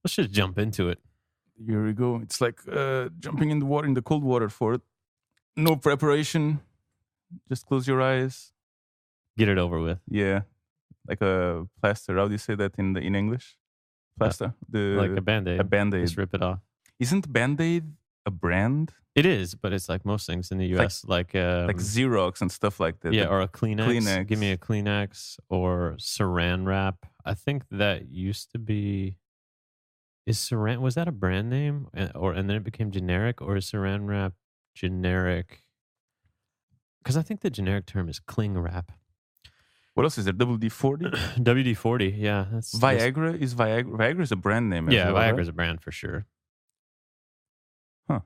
Let's just jump into it. Here we go. It's like jumping in the water, in the cold water for it. No preparation. Just close your eyes. Get it over with. Yeah, like a plaster. How do you say that in English? Plaster. Like a Band-Aid. A Band-Aid. Just rip it off. Isn't Band-Aid a brand? It is, but it's like most things in the U.S. like Xerox and stuff like that. Yeah, or a Kleenex. Kleenex. Give me a Kleenex or Saran Wrap. I think that used to be. Is Saran, was that a brand name, and then it became generic, or is Saran Wrap generic? Because I think the generic term is Cling Wrap. What else is there? WD-40? WD-40, yeah. Viagra? Viagra is a brand name as well, Viagra's right? a brand for sure. Huh.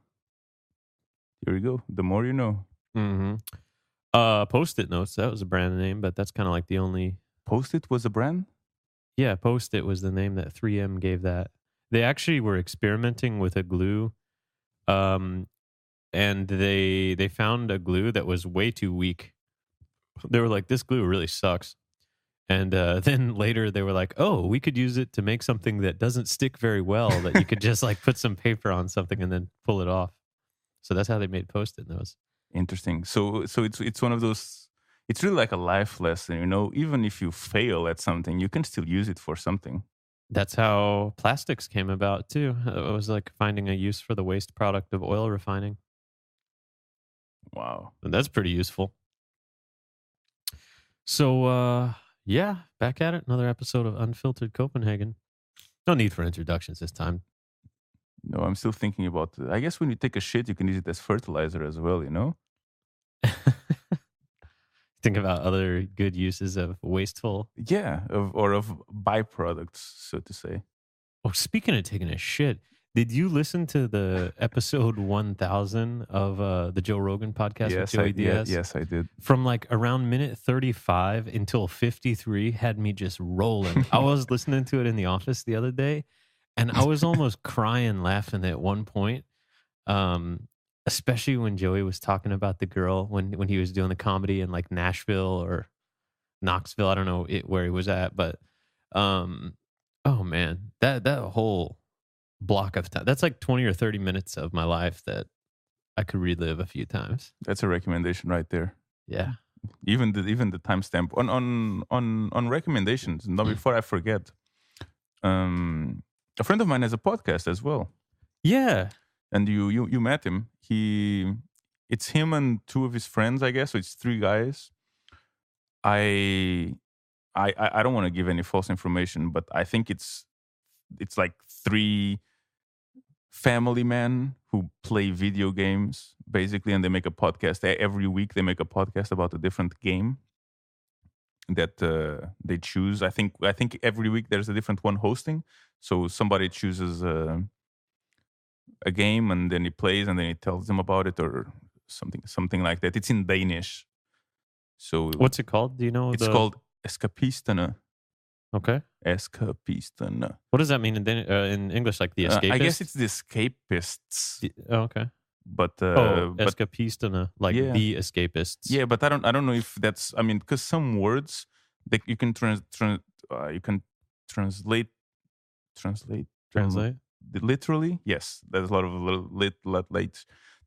Here we go. The more you know. Mm-hmm. Post-it notes, that was a brand name, but that's kind of like the only... Post-it was a brand? Yeah, Post-it was the name that 3M gave that. They actually were experimenting with a glue, and they found a glue that was way too weak. They were like, this glue really sucks. And then later they were like, oh, we could use it to make something that doesn't stick very well, that you could just like put some paper on something and then pull it off. So that's how they made Post-it notes. Interesting. So it's one of those, it's really like a life lesson, you know, even if you fail at something, you can still use it for something. That's how plastics came about too. It was like finding a use for the waste product of oil refining. Wow. And that's pretty useful. So, yeah, back at it. Another episode of Unfiltered Copenhagen. No need for introductions this time. No, I'm still thinking about it. I guess when you take a shit, you can use it as fertilizer as well, you know? Think about other good uses of wasteful. Yeah, of byproducts, so to say. Oh, speaking of taking a shit, did you listen to the episode 1000 of the Joe Rogan podcast with Joey Diaz? Yes, I did. From like around minute 35 until 53 had me just rolling. I was listening to it in the office the other day, and I was almost crying laughing at one point. Especially when Joey was talking about the girl when he was doing the comedy in like Nashville or Knoxville. I don't know where he was at, but oh man, that whole block of time, that's like 20 or 30 minutes of my life that I could relive a few times. That's a recommendation right there. Yeah. Even the timestamp on recommendations. Now before I forget, a friend of mine has a podcast as well. Yeah. And you met him. It's him and two of his friends, I guess. So it's three guys. I don't want to give any false information, but I think it's like three family men who play video games basically, and they make a podcast every week. They make a podcast about a different game that they choose. I think every week there's a different one hosting. So somebody chooses a game, and then he plays, and then he tells them about it, or something like that. It's in Danish. So what's it called? Do you know? It's called Escapisterne. Okay. Escapisterne. What does that mean in English? Like the escapists? I guess it's the escapists. Okay. But escapisterne, like the escapists. Yeah, but I don't know if that's. I mean, because some words that you can translate. Literally, yes. There's a lot of late.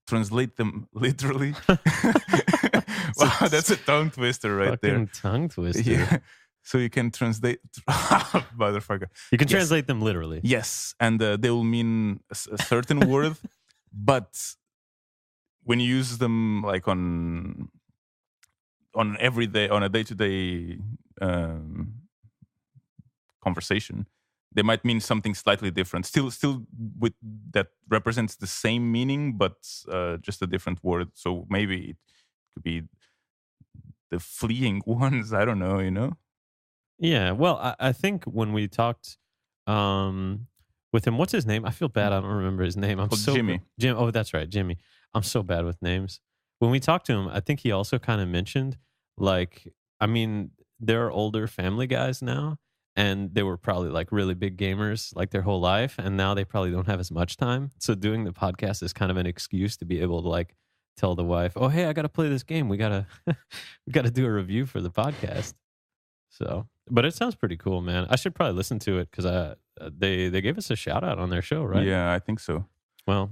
Translate them literally. Wow, that's a tongue twister right there. Tongue twister. Yeah. So you can translate, motherfucker. You can translate them literally. Yes, and they will mean a certain word, but when you use them like on every day, on a day-to-day conversation, they might mean something slightly different. Still with that represents the same meaning, but just a different word. So maybe it could be the fleeing ones. I don't know, you know? Yeah, well, I think when we talked with him, what's his name? I feel bad. I don't remember his name. Jimmy. Jim. Oh, that's right, Jimmy. I'm so bad with names. When we talked to him, I think he also kind of mentioned, like, I mean, they're older family guys now, and they were probably like really big gamers like their whole life, and now they probably don't have as much time. So doing the podcast is kind of an excuse to be able to like tell the wife, "Oh, hey, I got to play this game. We gotta do a review for the podcast." So, but it sounds pretty cool, man. I should probably listen to it because they gave us a shout out on their show, right? Yeah, I think so. Well,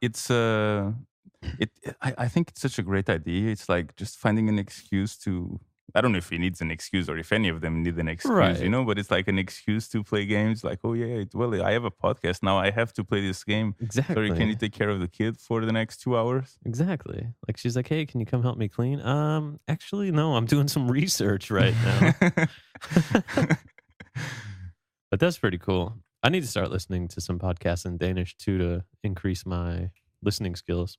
It's I think it's such a great idea. It's like just finding an excuse to. I don't know if he needs an excuse or if any of them need an excuse, right. but it's like an excuse to play games. Like, oh yeah, well, I have a podcast now. I have to play this game. Sorry, can you Exactly. take care of the kid for the next 2 hours? Exactly. Like she's like, "Hey, can you come help me clean?" Actually, no, I'm doing some research right now. But that's pretty cool. I need to start listening to some podcasts in Danish too to increase my listening skills.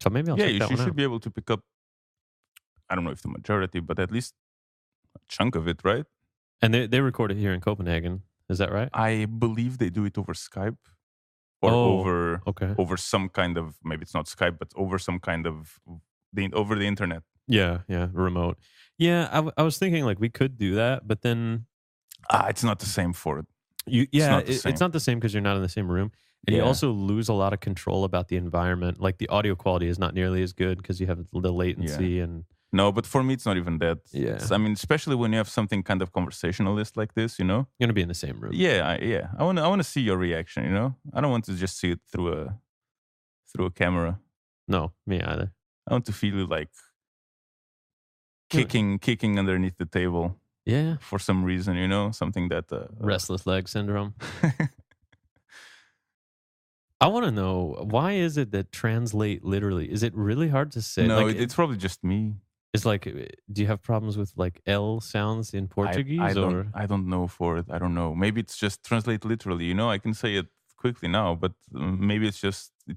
So maybe I'll Yeah, check you that one should out. be able to pick up. I don't know if the majority, but at least a chunk of it, right? And they record it here in Copenhagen. Is that right? I believe they do it over Skype or Oh, okay. over some kind of, maybe it's not Skype, but over some kind of over the internet. Yeah, yeah, remote. Yeah, I was thinking like we could do that, but then It's not the same for it. yeah, not the it's same. not the same because you're not in the same room, and you Yeah. also lose a lot of control about the environment. Like the audio quality is not nearly as good because you have the latency and No, but for me, it's not even that. Yeah. I mean, especially when you have something kind of conversationalist like this, you're gonna be in the same room. Yeah, I want to see your reaction. I don't want to just see it through a camera. No, me either. I want to feel you like Yeah. kicking underneath the table Yeah, for some reason. Something that restless leg syndrome. I want to know, why is it that translate literally? Is it really hard to say? No, Like, it's probably just me. it's like, do you have problems with like L sounds in Portuguese I don't know for it. I don't know. Maybe it's just translate literally. I can say it quickly now, but maybe it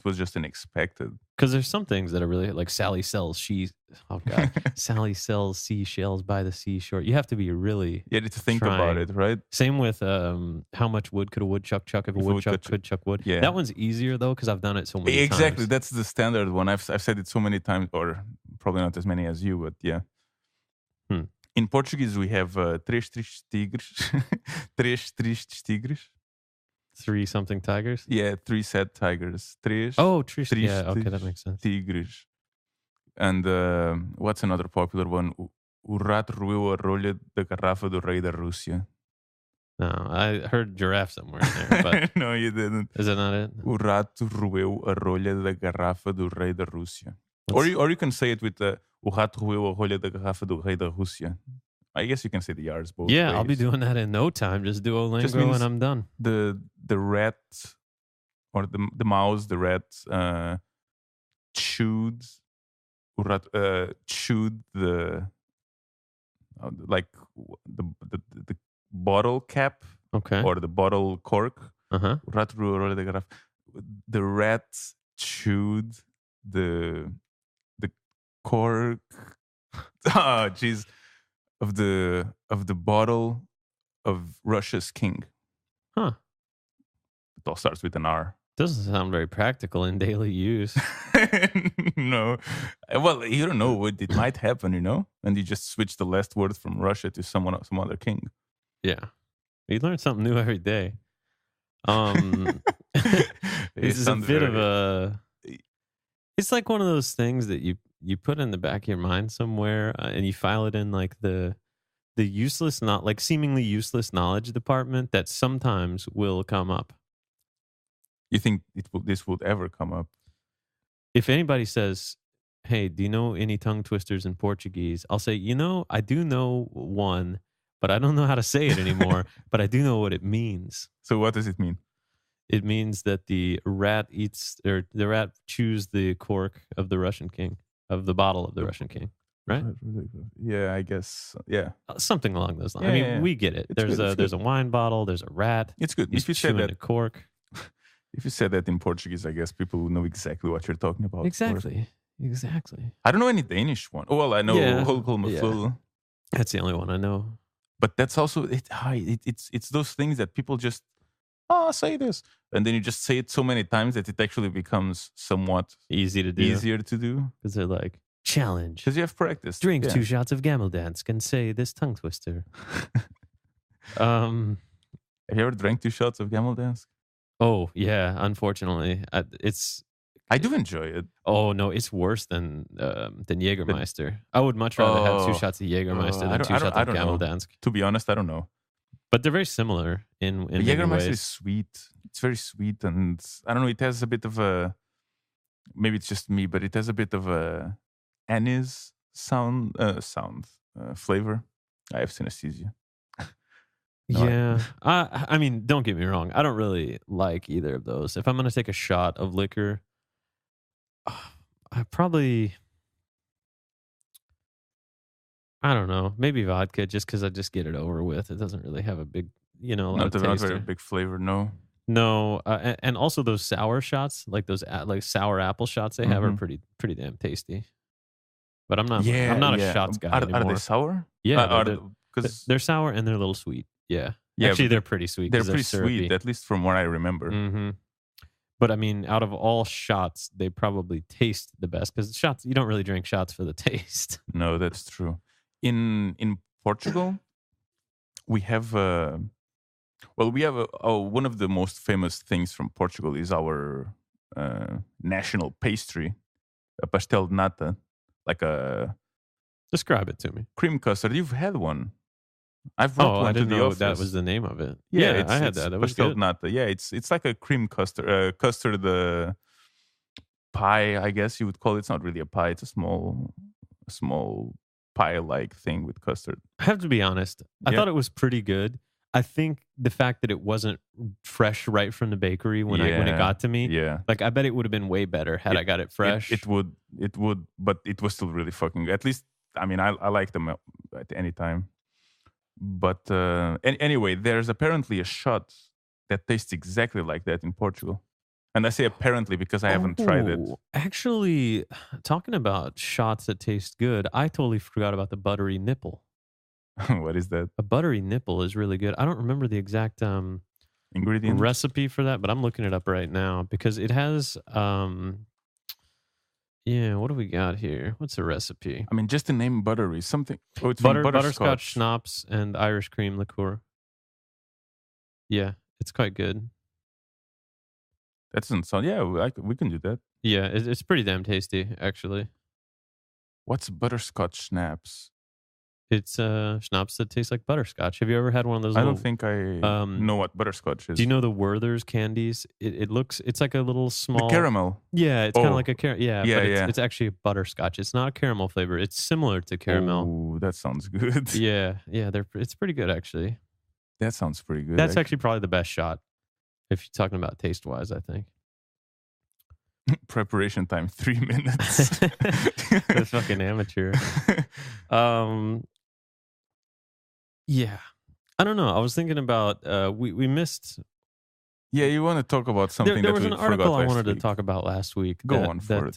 was just unexpected. Because there's some things that are really like Sally sells Sally sells seashells by the seashore. You have to be really Yeah, to think about trying. it, right? Same with how much wood could a woodchuck chuck if a If a woodchuck woodchuck could chuck wood. Yeah. That one's easier though because I've done it so many Exactly. times. That's the standard one. I've said it so many times, or probably not as many as you, but yeah. Hmm. In Portuguese, we have três tristes tigres. Três tristes tigres. 3 something tigers. Yeah, 3 sad tigers. Três Oh, Trish. tristes Yeah, okay, that makes sense. tigres. And what's another popular one? O rato roeu a rolha da garrafa do rei da Rússia. No, I heard giraffe somewhere in there, but No, you didn't. is it not it? O rato roeu a rolha da garrafa do rei da Rússia. What's- Or you can say it with o rato roeu a rolha da garrafa do rei da Rússia. I guess you can say the R's both yeah, ways. I'll be doing that in no time. Just Duolingo Just means- and I'm done. The rat or the mouse, the rat chewed chewed the like the bottle cap Okay. or the bottle cork. Uh-huh. Rato roeu a rolha da garrafa. The rat chewed the cork. Oh, jeez. Of the bottle of Russia's king. Huh. It all starts with an R. Doesn't sound very practical in daily use. No. Well, you don't know what it might happen, and you just switch the last word from Russia to some other king. Yeah. You learn something new every day. It's a bit of a it's like one of those things that you put in the back of your mind somewhere and you file it in like the useless, not like seemingly useless knowledge department that sometimes will come up. You think this would ever come up? If anybody says, "Hey, do you know any tongue twisters in Portuguese?" I'll say, I do know one, but I don't know how to say it anymore, but I do know what it means. So what does it mean? It means that the rat chews the cork of the Russian king, of the bottle of the Russian king, right? Yeah, I guess. Yeah, Something along those lines. Yeah, I mean, yeah. we get it. It's There's good, it's there's a good. wine bottle. There's a rat. it's good. He's If you said chewing that, a cork. if you said that in Portuguese, I guess people would know exactly what you're talking about. of course. Exactly. I don't know any Danish one. Oh, well, I know Yeah, Holkolmeful. That's the only one I know. But that's also it's those things that people just say this, and then you just say it so many times that it actually becomes somewhat Easy to do easier to do because they're like, challenge. because you have practice. Drink Yeah. 2 shots of Gameldansk and say this tongue twister. Have you ever drank 2 shots of Gameldansk? Oh yeah. Unfortunately, I do enjoy it. Oh no, it's worse than Jägermeister. I would much rather have 2 Oh. shots of Jägermeister I than don't- 2 I don't- shots I of don't know. Gameldansk. To be honest, I don't know. but they're very similar in But many Jägermeister is ways. sweet. It's very sweet, and I don't know. It has a bit of a, maybe it's just me, but it has a bit of a anise flavor. I have synesthesia. No, Yeah, I mean, don't get me wrong. I don't really like either of those. If I'm gonna take a shot of liquor, I probably, I don't know, maybe vodka, just because I just get it over with. It doesn't really have a big, a lot of not taste. very big flavor. No. No, and also those sour shots, like those like sour apple shots they have, are Hmm. pretty damn tasty. But I'm Yeah, not a yeah. shots guy Are they anymore. sour? Yeah, Because they're sour and they're a little sweet. Yeah, yeah, actually, but they're pretty sweet they're because they're pretty sweet, syrupy. at least from what I remember. Hmm. But I mean, out of all shots, they probably taste the best because shots, you don't really drink shots for the taste. No, that's true. In Portugal, we have we have one of the most famous things from Portugal is our national pastry, a pastel de nata, like a Describe it to me. cream custard. You've had one. I've brought Oh, I one to didn't the know that was office. the name of it. Yeah, Yeah, I had it's that. It was pastel de good. nata. Yeah, it's like a cream custard, pie, I guess you would call it. It's not really a pie. It's a small pie-like thing with custard. I have to be honest. I Yeah, thought it was pretty good. I think the fact that it wasn't fresh right from the bakery when it yeah, got to me, yeah. like I bet it would have been way better had I got it fresh. It would, but it was still really fucking good. At least, I mean, I like them at any time. But anyway, there's apparently a shot that tastes exactly like that in Portugal. And I say apparently because I haven't tried it. Actually, talking about shots that taste good, I totally forgot about the buttery nipple. What is that? A buttery nipple is really good. I don't remember the exact Ingredients? recipe for that, but I'm looking it up right now because it has yeah, what do we got here? What's the recipe? I mean, just the name buttery, something. Oh, it's from Butterscotch butterscotch. schnapps and Irish cream liqueur. Yeah, it's quite good. That doesn't sound. Yeah, we can do that. Yeah, it's pretty damn tasty actually. What's butterscotch snaps? It's schnapps that tastes like butterscotch. Have you ever had one of those I little don't think I um know what butterscotch is. do you know the Werther's candies? It looks, it's like a little The small caramel. Yeah, it's kind of Oh, like a caramel. Yeah, yeah, but yeah. it's actually a butterscotch. It's not a caramel flavor. It's similar to caramel. Oh, that sounds good. Yeah, yeah, it's pretty good actually. That sounds pretty good. That's actually probably the best shot if you're talking about taste wise, I think. Preparation time 3 minutes. The fucking amateur. Um yeah. I don't know. I was thinking about we missed Yeah, you want to talk about something there that was we an forgot article I last wanted to week. talk about last week Go that on for it.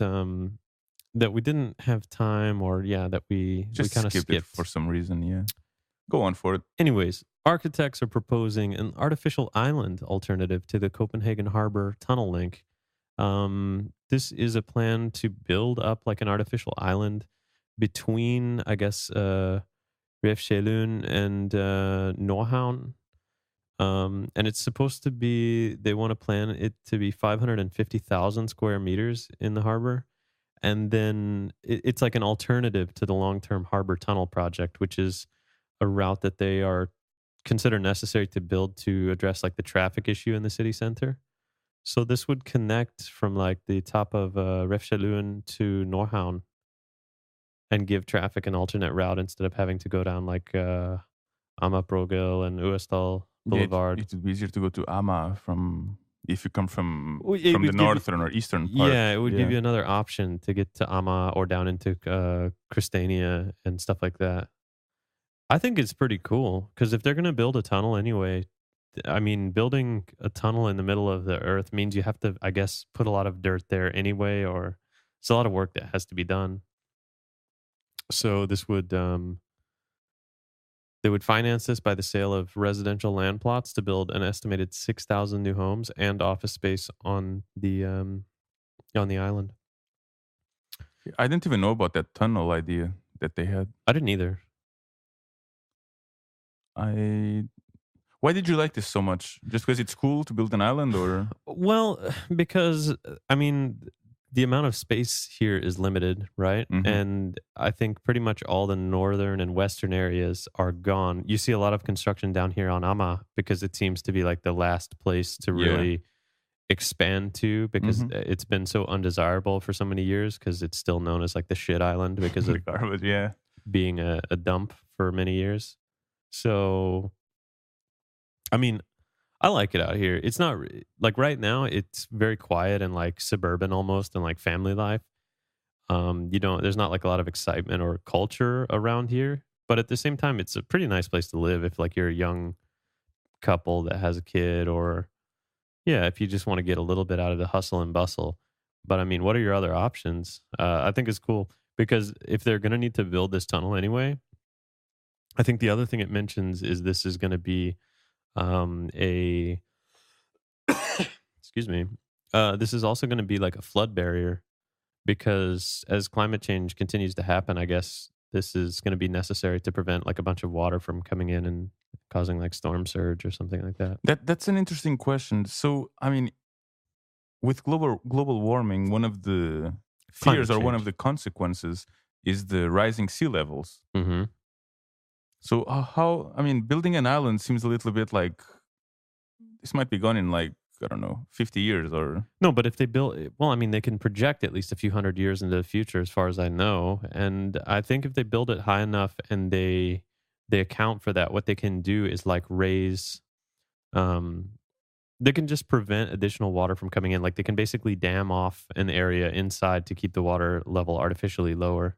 that we didn't have time, or yeah, that we Just kind of skip it skipped for some reason. Yeah, go on for it. Anyways, architects are proposing an artificial island alternative to the Copenhagen Harbor tunnel link. This is a plan to build up like an artificial island between, I guess, Refshalun and Nordhavn. And it's supposed to be, they want to plan it to be 550,000 square meters in the harbor. And then it's like an alternative to the long term harbor tunnel project, which is a route that they are consider necessary to build to address like the traffic issue in the city center. So this would connect from like the top of Refshalun to Nordhavn and give traffic an alternate route instead of having to go down like Amagerbrogel and Uestal Yeah, Boulevard. it would be easier to go to Ama from if you come from Well, it the would give you- northern or eastern part. Yeah, it would give you another option to get to Ama or down into Christiania and stuff like that. I think it's pretty cool because if they're going to build a tunnel anyway, I mean, building a tunnel in the middle of the earth means you have to, I guess, put a lot of dirt there anyway, or it's a lot of work that has to be done. So this would, they would finance this by the sale of residential land plots to build an estimated 6,000 new homes and office space on the island. I didn't even know about that tunnel idea that they had. I didn't either. Why did you like this so much? Just because it's cool to build an island, or Well, because I mean, the amount of space here is limited, right? Hmm. And I think pretty much all the northern and western areas are gone. You see a lot of construction down here on Ama because it seems to be like the last place to Yeah. really expand to because Hmm. it's been so undesirable for so many years because it's still known as like the shit island because The of garbage. Yeah. being a dump for many years. So, I mean, I like it out here. It's not like right now, it's very quiet and like suburban almost and like family life. You don't, there's not like a lot of excitement or culture around here. But at the same time, it's a pretty nice place to live if like you're a young couple that has a kid or, yeah, if you just want to get a little bit out of the hustle and bustle. But I mean, what are your other options? I think it's cool because if they're going to need to build this tunnel anyway, I think the other thing it mentions is this is going to be a excuse me. This is also going to be like a flood barrier because as climate change continues to happen, I guess this is going to be necessary to prevent like a bunch of water from coming in and causing like storm surge or something like that. That's an interesting question. So, I mean, with global warming, one of the fears Climate or one of change. the consequences is the rising sea levels. Hmm. So, how? I mean, building an island seems a little bit like this might be gone in like I don't know, 50 years or. No, but if they build, well, I mean, they can project at least a few hundred years into the future, as far as I know. And I think if they build it high enough and they account for that, what they can do is like raise um they can just prevent additional water from coming in. Like they can basically dam off an area inside to keep the water level artificially lower,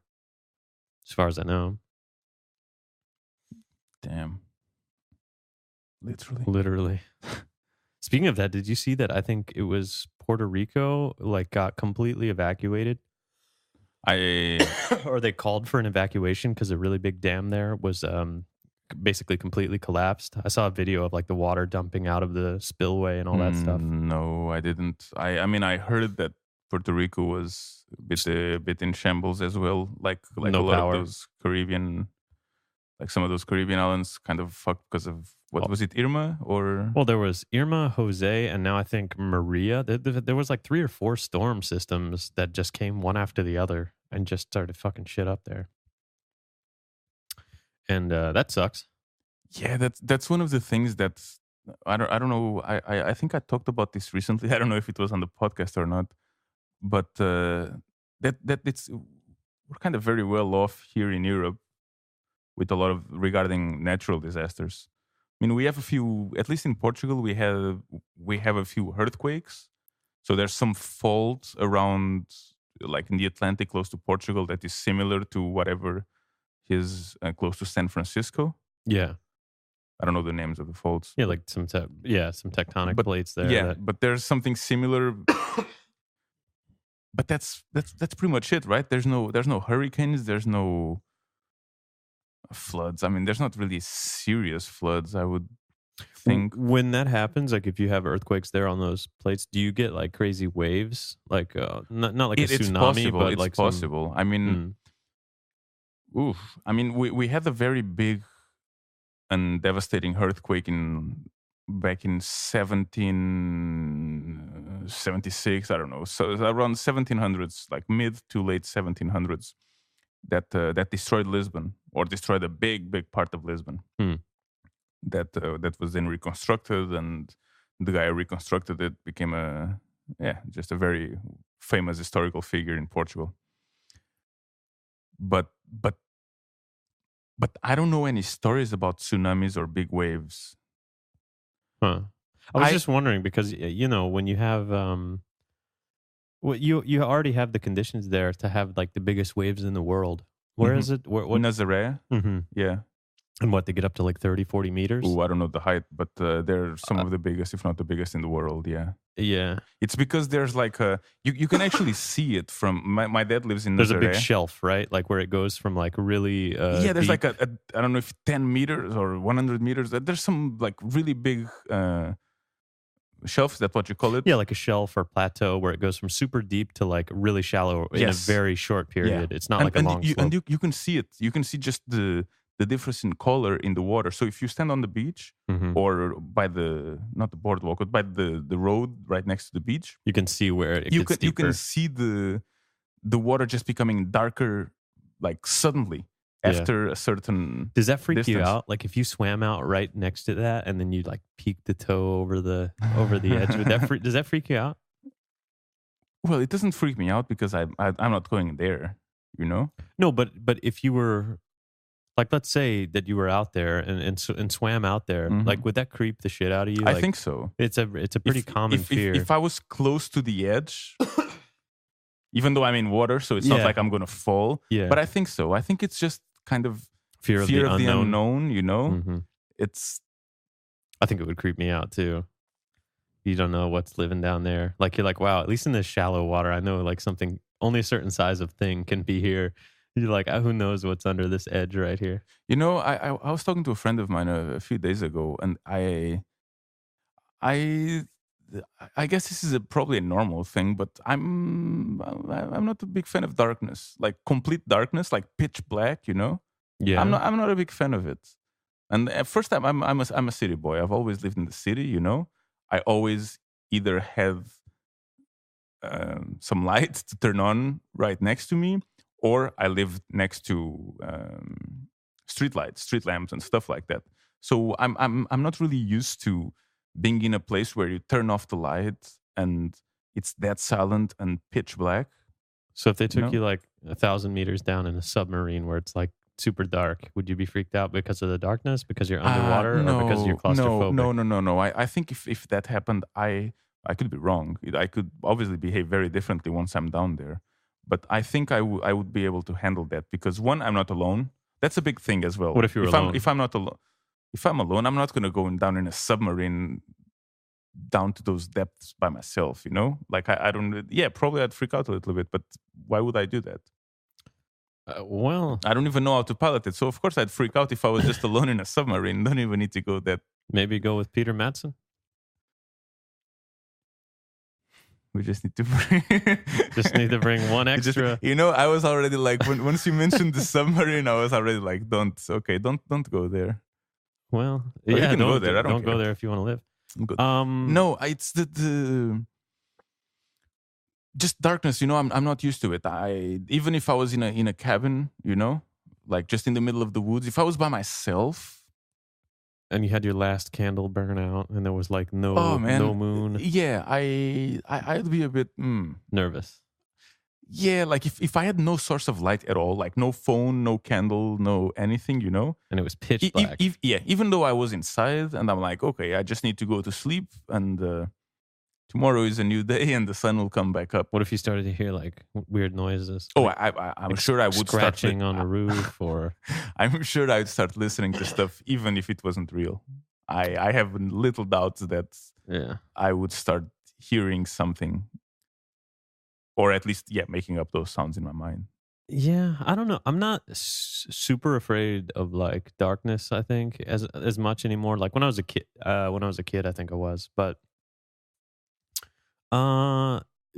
as far as I know. Damn, literally. Literally. Speaking of that, did you see that I think it was Puerto Rico like got completely evacuated I or they called for an evacuation because a really big dam there was basically completely collapsed. I saw a video of like the water dumping out of the spillway and all that stuff. no, I didn't. I mean, I heard that Puerto Rico was a bit in shambles as well, like a No lot of power. those Caribbean, like some of those Caribbean islands, kind of fucked because of what was it, Irma or? Well, there was Irma, Jose, and now I think Maria. There was like 3 or 4 storm systems that just came one after the other and just started fucking shit up there. And that sucks. Yeah, that's one of the things that I don't know. I think I talked about this recently. I don't know if it was on the podcast or not, but that it's we're kind of very well off here in Europe with a lot of regarding natural disasters. I mean, we have a few, at least in Portugal, we have a few earthquakes. So there's some fault around, like in the Atlantic, close to Portugal, that is similar to whatever is close to San Francisco. Yeah. I don't know the names of the faults, Yeah, like some some tectonic but plates there yeah, that but there's something similar. But that's pretty much it, right? There's no hurricanes, there's no floods. I mean, there's not really serious floods, I would think. when that happens, like if you have earthquakes there on those plates, do you get like crazy waves? Like not like a It's tsunami, possible. but It's like some possible. I mean, mm, oof. I mean, we had a very big and devastating earthquake in back in 1776. I don't know. So it's around 1700s, like mid to late 1700s, that destroyed Lisbon or destroyed a big part of Lisbon. mm. That was then reconstructed, and the guy who reconstructed it became just a very famous historical figure in Portugal. But I don't know any stories about tsunamis or big waves. Huh. I was I just wondering because you know when you have well, you already have the conditions there to have like the biggest waves in the world. Where Mhm. is it? What? Nazaré, Hmm. yeah. And what they get up to like 30, 40 meters? Ooh, I don't know the height, but they're some Uh, of the biggest, if not the biggest, in the world. Yeah, yeah. it's because there's like you can actually see it from my dad lives in There's a big Nazaré. shelf, right? Like where it goes from like really Yeah, there's deep. like a I don't know if 10 meters or 100 meters. There's some like really big shelves. That's what you call it. Yeah, like a shelf or plateau where it goes from super deep to like really shallow in a Yes. very short Yeah, period. It's not and like a long slope. you can see it. You can see just the difference in color in the water. So if you stand on the beach Mhm. or by the not the boardwalk, but by the road right next to the beach, You can see where it you gets can deeper. see the water just becoming darker, like suddenly Yeah. after a certain Does that freak you distance. out? Like, if you swam out right next to that and then you, like, peek the toe over the edge, would that does that freak you out? Well, it doesn't freak me out because I'm not going there, you know. No, but if you were like, let's say that you were out there and swam out there, Hmm. like, would that creep the shit out of you? I Like, think so. it's a pretty common If fear. I was close to the edge, even though I'm in water, so it's not Yeah, like I'm gonna fall. yeah. But I think so. I think it's just kind of Fear of the fear of the unknown. unknown, you know. Mhm. It's I think it would creep me out too. You don't know what's living down there. Like, you're like, "Wow, at least in this shallow water, I know, like, something only a certain size of thing can be here." You're like, "Who knows what's under this edge right here?" you know, I was talking to a friend of mine a few days ago, and I I guess this is probably a normal thing, but I'm not a big fan of darkness, like complete darkness, like pitch black. You know, Yeah. I'm not a big fan of it. And at first time, I'm a city boy. I've always lived in the city. You know, I always either have some lights to turn on right next to me, or I live next to street lights, street lamps, and stuff like that. So I'm not really used to being in a place where you turn off the light and it's that silent and pitch black. So if they You took know? you, like, 1,000 meters down in a submarine where it's, like, super dark, would you be freaked out because of the darkness, because you're underwater, or because you're No, no, claustrophobic? no, no, no, no. I think if that happened, I could be wrong. I could obviously behave very differently once I'm down there, but I think I would be able to handle that because one, I'm not alone. That's a big thing as What well. if you were alone? If I'm not alone, if I'm alone, I'm not gonna go down in a submarine down to those depths by myself. You know, like I don't. Yeah, probably I'd freak out a little bit, but why would I do that? Well, I don't even know how to pilot it, so of course I'd freak out if I was just alone in a submarine. Don't even need to go that. maybe go with Peter Madsen? We just need to bring. Just need to bring one extra. You know, I was already like, once you mentioned the submarine, I was already like, don't go there. Well, Or you yeah, can go there. I don't don't go care. there if you wanna live. I'm good. Um, No, it's the just darkness. You know, I'm not used to it. I even if I was in a cabin, you know, like just in the middle of the woods, if I was by myself, and you had your last candle burn out, and there was, like, oh no man, moon. yeah, I'd be a bit. Nervous. Yeah, like if I had no source of light at all, like no phone, no candle, no anything, you know. And it was pitch black. Yeah, even though I was inside and I'm like, okay, I just need to go to sleep and tomorrow is a new day and the sun will come back up. What if you started to hear, like, weird noises? Oh, Like, I'm sure I would start. scratching on a roof, or I'm sure I'd start listening to stuff even if it wasn't real. I have little doubts that yeah. I would start hearing something, or at least making up those sounds in my mind. Yeah, I don't know. I'm not super afraid of, like, darkness, I think, as much anymore. Like, when I was a kid, I think I was, but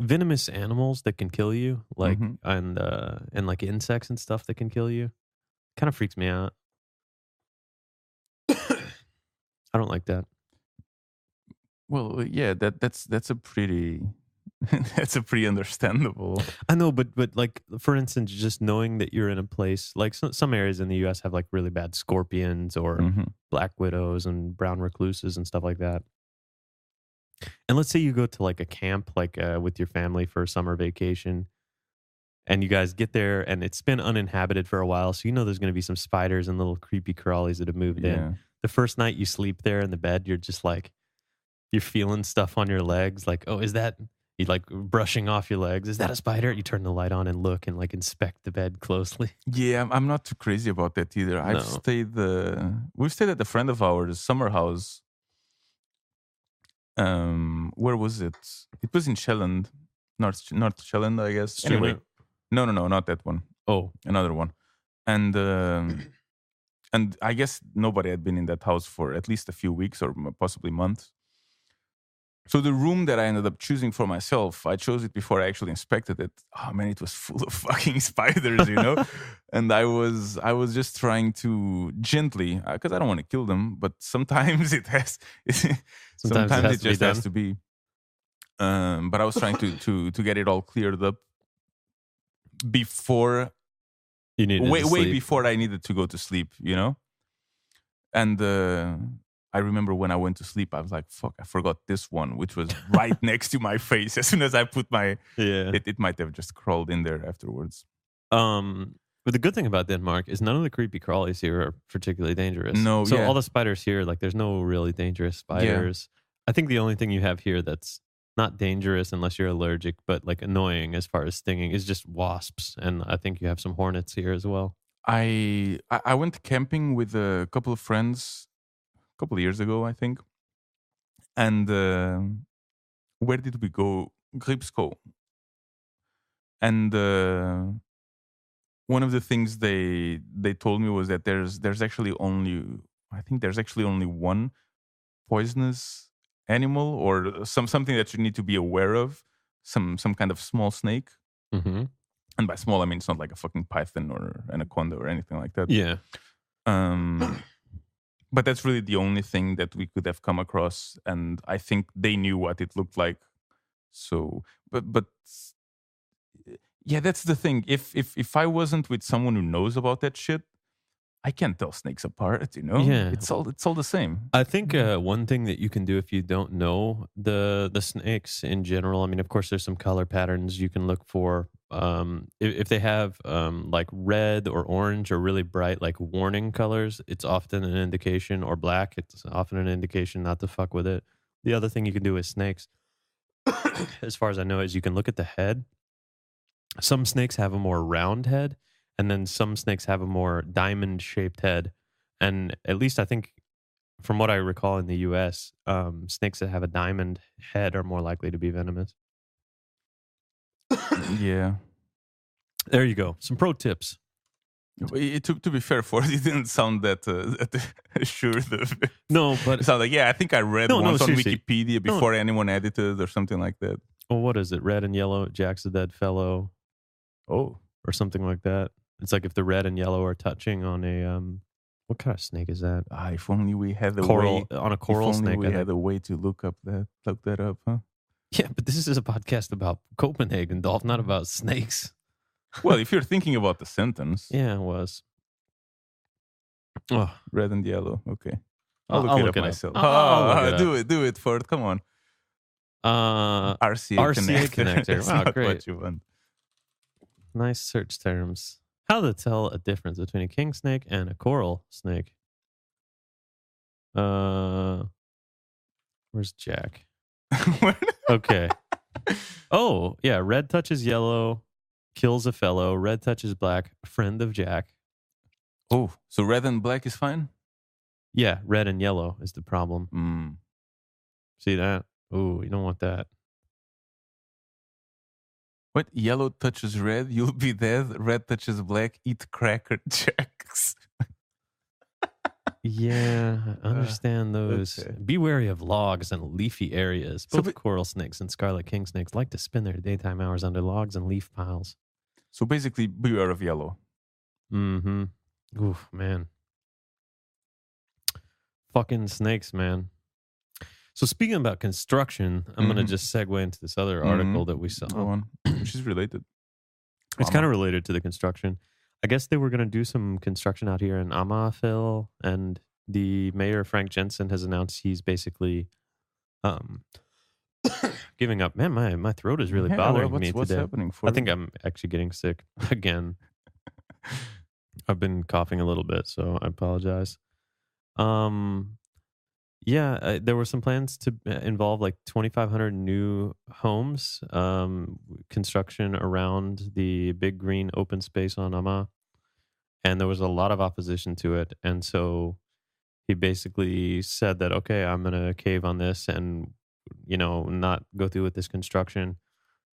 venomous animals that can kill you, like, Mhm. and like insects and stuff that can kill you, kind of freaks me out. I don't like that. Well, yeah, that's a pretty that's a pretty understandable. I know, but like, for instance, just knowing that you're in a place like some areas in the U.S. have, like, really bad scorpions or Mhm. black widows and brown recluses and stuff like that. And let's say you go to, like, a camp, like, with your family for a summer vacation, and you guys get there and it's been uninhabited for a while, so you know there's going to be some spiders and little creepy crawlies that have moved in. Yeah. The first night you sleep there in the bed, you're just like, you're feeling stuff on your legs, like, oh, is that, you like brushing off your legs? Is that a spider? You turn the light on and look and, like, inspect the bed closely. Yeah, I'm not too crazy about that either. No. We've stayed at a friend of ours' summer house. Where was it? It was in Shelland, North Shelland, I guess. Anyway, Streamer? no, not that one. Oh, Another one. And and I guess nobody had been in that house for at least a few weeks or possibly months. So the room that I ended up choosing for myself, I chose it before I actually inspected it. Oh man, it was full of fucking spiders, you know. And I was just trying to gently, because I don't want to kill them, but sometimes it has, Sometimes it sometimes has it to be just has done. to be. But I was trying to get it all cleared up before, You needed way to way sleep. before I needed to go to sleep, you know. And I remember when I went to sleep, I was like, "Fuck, I forgot this one," which was right next to my face. As soon as I put my, Yeah. it might have just crawled in there afterwards. But the good thing about Denmark is none of the creepy crawlies here are particularly dangerous. No, So all yeah, the spiders here, like there's no really dangerous yeah. spiders. I think the only thing you have here that's not dangerous unless you're allergic, but like annoying as far as stinging is just wasps. And I think you have some hornets here as well. I went camping with a couple of friends a couple of years ago, I think. And where did we go? Gripsko. And one of the things they told me was that there's actually only, I think there's actually only one poisonous animal or something that you need to be aware of, some kind of small snake. Mm-hmm. And by small I mean it's not like a fucking python or anaconda or anything like that. Yeah. But that's really the only thing that we could have come across, and I think they knew what it looked like. So but yeah, that's the thing. If I wasn't with someone who knows about that shit, I can't tell snakes apart, you know? Yeah. It's all the same. I think one thing that you can do if you don't know the snakes in general, I mean, of course, there's some color patterns you can look for. If they have like red or orange or really bright, like warning colors, it's often an indication, or black, it's often an indication not to fuck with it. The other thing you can do with snakes, as far as I know, is you can look at the head. Some snakes have a more round head, and then some snakes have a more diamond shaped head. And at least I think from what I recall in the US, snakes that have a diamond head are more likely to be venomous. Yeah. There you go. Some pro tips. To be fair, for it, it didn't sound that assured of it. No, but It sounded like, yeah, I think I read No, once on seriously. Wikipedia before anyone edited or something like that. well, what is it? Red and yellow, Jack's a dead fellow, Oh, or something like that. It's like if the red and yellow are touching on a what kind of snake is that? if only we had a Coral way. on a If coral only snake. we I had think. a way to look that up, huh? Yeah, but this is a podcast about Copenhagen, Dolph, not about snakes. Well, if you're thinking about the sentence, Yeah, it was. Oh, red and yellow. Okay, I'll look I'll it look up it up. myself. I'll look it up. Do it, Ford. Come on. RCA RCA connector. That's Wow, not great. what you want. Nice search terms. How to tell a difference between a king snake and a coral snake. Where's Jack? Okay. Oh, yeah. Red touches yellow, kills a fellow. Red touches black, friend of Jack. Oh, so red and black is fine? Yeah, red and yellow is the problem. Mm. See that? Ooh, you don't want that. What? Yellow touches red, you'll be dead. Red touches black, eat cracker jacks. Yeah, I understand those. okay. Be wary of logs and leafy areas. So Both coral snakes and scarlet king snakes like to spend their daytime hours under logs and leaf piles. So basically, beware of yellow. Mm-hmm. Oof, man. Fucking snakes, man. So speaking about construction, I'm going to just segue into this other article that we saw. Go on. Which is related. It's kind of related to the construction. I guess they were going to do some construction out here in Amafil, and the mayor, Frank Jensen, has announced he's basically giving up. Man, my throat is really bothering me what's today. happening for I think I'm actually getting sick again. I've been coughing a little bit, so I apologize. Yeah, there were some plans to involve like 2,500 new homes, construction around the big green open space on Amma. And there was a lot of opposition to it. And so he basically said that, okay, I'm going to cave on this and, not go through with this construction.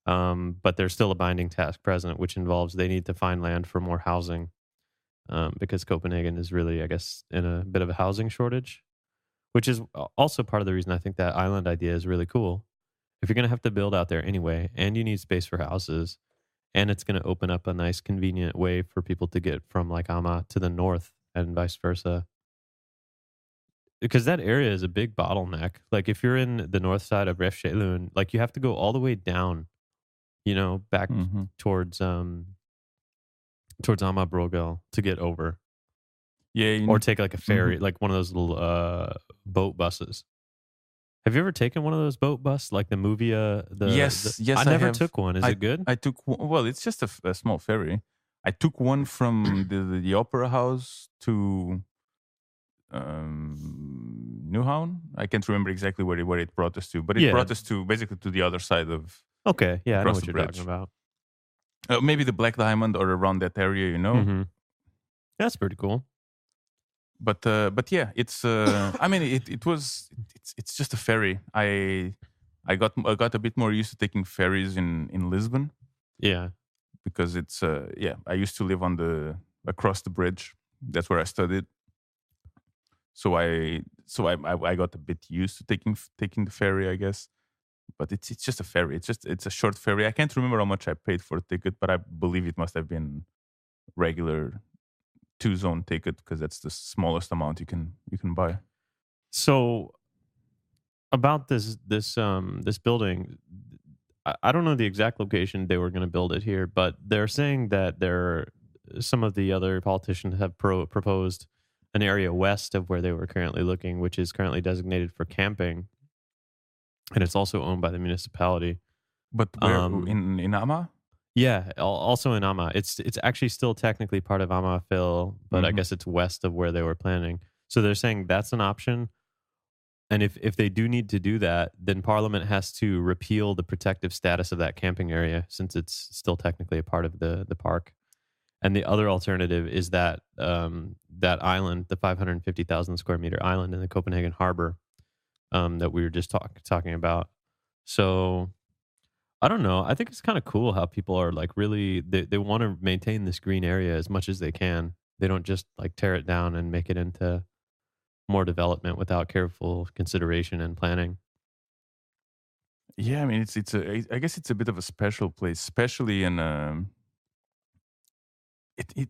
But there's still a binding task present, which involves they need to find land for more housing, because Copenhagen is really, I guess, in a bit of a housing shortage. which is also part of the reason I think that island idea is really cool. If you're going to have to build out there anyway, and you need space for houses, and it's going to open up a nice, convenient way for people to get from like Ama to the north and vice versa. Because that area is a big bottleneck. Like if you're in the north side of Refshelun, like you have to go all the way down, back Hmm. towards Amabrogel to get over, Yeah, you or need. take like a Hmm. ferry, like one of those little boat buses. Have you ever taken one of those boat bus, like the movie? The Yes, I yes, I never have. took one. Is it good? I took well, it's just a small ferry. I took one from the opera house to Newhound. I can't remember exactly where it brought us to, but it Yeah. brought us to basically to the other side of Okay. Yeah, I know across what the you're talking bridge. about. Maybe the Black Diamond or around that area, you know. Hmm. That's pretty cool. But yeah, it's I mean it's just a ferry. I got a bit more used to taking ferries in Lisbon Yeah. because it's yeah, I used to live on the across the bridge. That's where I studied. So I got a bit used to taking the ferry, I guess. But it's just a ferry. It's a short ferry. I can't remember how much I paid for a ticket, but I believe it must have been regular two-zone ticket because that's the smallest amount you can buy. So about this building, I don't know the exact location they were going to build it here, but they're saying that some of the other politicians have proposed an area west of where they were currently looking, which is currently designated for camping, and it's also owned by the municipality. But where Um, in Ama? yeah, also in Ama. It's actually still technically part of Amafil, but I Hmm. guess it's west of where they were planning. So they're saying that's an option. And if they do need to do that, then Parliament has to repeal the protective status of that camping area since it's still technically a part of the park. And the other alternative is that island, the 550,000 square meter island in the Copenhagen harbor, that we were just talking about. So I don't know. I think it's kind of cool how people are like really they want to maintain this green area as much as they can. They don't just like tear it down and make it into more development without careful consideration and planning. Yeah, I mean I guess it's a bit of a special place, especially in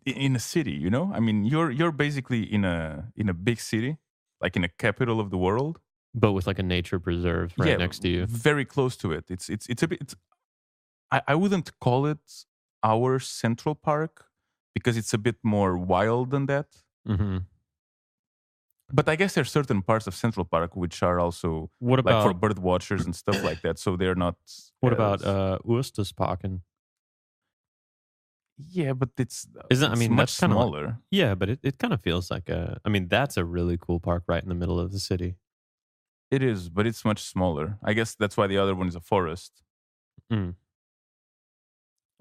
in a city. You know, I mean you're basically in a big city, like in a capital of the world. But with like a nature preserve right Yeah, next to you. very close to it. It's a bit. I wouldn't call it our Central Park because it's a bit more wild than that. Mhm. But I guess there's certain parts of Central Park which are also What like for about bird watchers and stuff like that. So they're not what about as Oostespaken? yeah, but Isn't I it's mean much that's kind of like smaller. yeah, but it kind of feels like a I mean that's a really cool park right in the middle of the city. It is, but it's much smaller. I guess that's why the other one is a forest, Mm.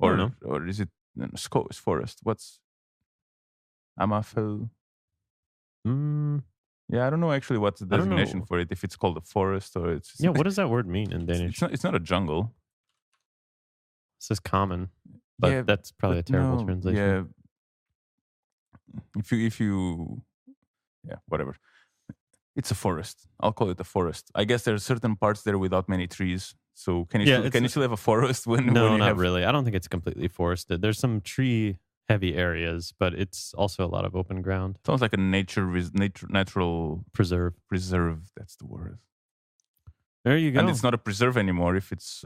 I don't know. or is it Sko is forest? What's Amafel? Mm, Yeah, I don't know actually what's the I don't designation know. for it. If it's called a forest or Yeah, what does that word mean in it's Danish? not a jungle. It says common, but Yeah, that's but probably a terrible no, translation. yeah. If you yeah, whatever. It's a forest. I'll call it a forest. I guess there are certain parts there without many trees. So Yeah, it's can you still have a forest when no, you not have really. I don't think it's completely forested. There's some tree heavy areas, but it's also a lot of open ground. sounds like a natural Preserve. preserve. That's the word. There you And go. it's not a preserve anymore if it's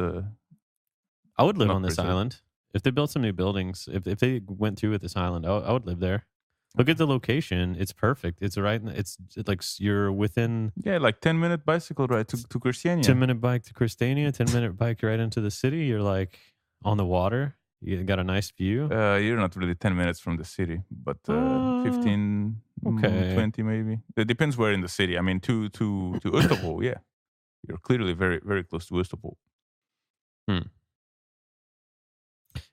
I would live not on this preserved. island. If they built some new buildings, if they went through with this island, I would live there. Look at the location; it's perfect. It's right. It's like you're within Yeah, like 10-minute bicycle ride to Christiania. 10-minute bike to Christiania, 10-minute bike right into the city. You're like on the water. You got a nice view. You're not really 10 minutes from the city, but Uh, 15, okay. 20 maybe. It depends where in the city. I mean, to Österbo, yeah. You're clearly very, very close to Österbo. Hmm.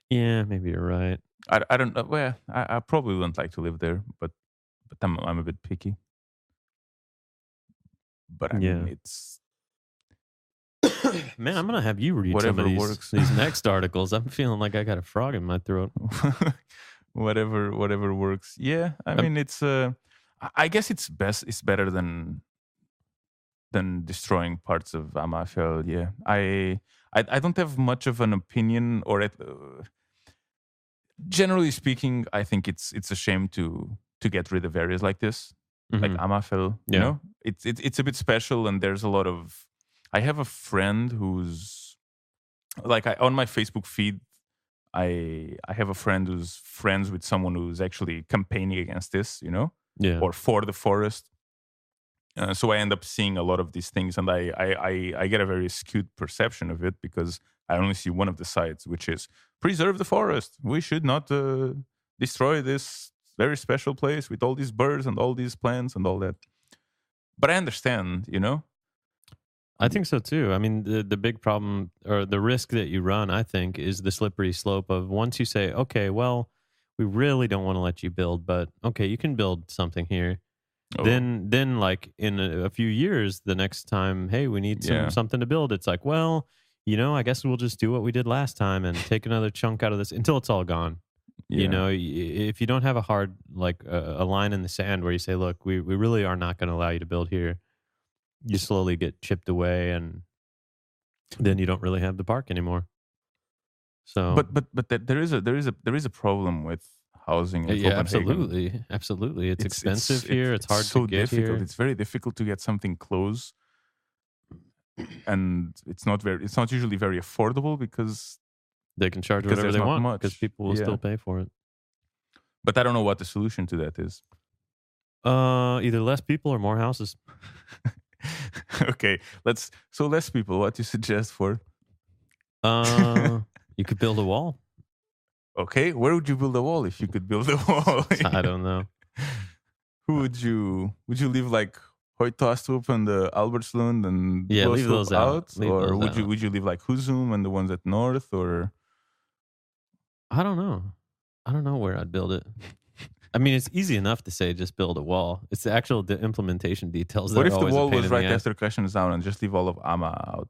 Yeah, maybe you're right. I don't know. Well, I probably wouldn't like to live there, but I'm a bit picky. But I mean, Yeah. it's Man, I'm gonna have you read some of whatever these works. these next articles. I'm feeling like I got a frog in my throat. Whatever works. Yeah, I Um, mean, it's I guess it's best. It's better than than destroying parts of Amafel. Yeah, I don't have much of an opinion, or generally speaking, I think it's a shame to get rid of areas like this, like Hmm. Amafel. You Yeah. know, it's a bit special, and there's a lot of. I have a friend who's like on my Facebook feed. I have a friend who's friends with someone who's actually campaigning against this, you know, Yeah. or for the forest. So I end up seeing a lot of these things, and I get a very skewed perception of it because I only see one of the sides, which is preserve the forest. We should not destroy this very special place with all these birds and all these plants and all that. But I understand, you know. I think so too. I mean, the big problem or the risk that you run, I think, is the slippery slope of once you say, okay, well, we really don't want to let you build, but okay, you can build something here. Oh, Then like in a few years, the next time, hey, we need yeah, something to build. It's like, well, I guess we'll just do what we did last time and take another chunk out of this until it's all gone. yeah. If you don't have a hard like a line in the sand where you say, look, we really are not going to allow you to build here, you slowly get chipped away and then you don't really have the park anymore. So There is a problem with housing in yeah, Copenhagen. absolutely. It's It's expensive here. It's it's hard to so get difficult. here. It's very difficult to get something close, and it's not usually very affordable They can charge because whatever there's they not want because much. people will Yeah, still pay for it. but I don't know what the solution to that is. Either less people or more houses. Okay, less people. What do you suggest for? Uh, you could build a wall. Okay, where would you build a wall if you could build a wall? I don't know. Who would you leave like Hoytastrup and the Albertslund and Yeah, leave Glostrup those out. out, Leave or those would you out. would you leave like Husum and the ones at north, or I don't know. I don't know where I'd build it. I mean, it's easy enough to say just build a wall. It's the actual implementation details that what are if the always a wall pain was in the right ass. after Krasnodar and just leave all of Ama out?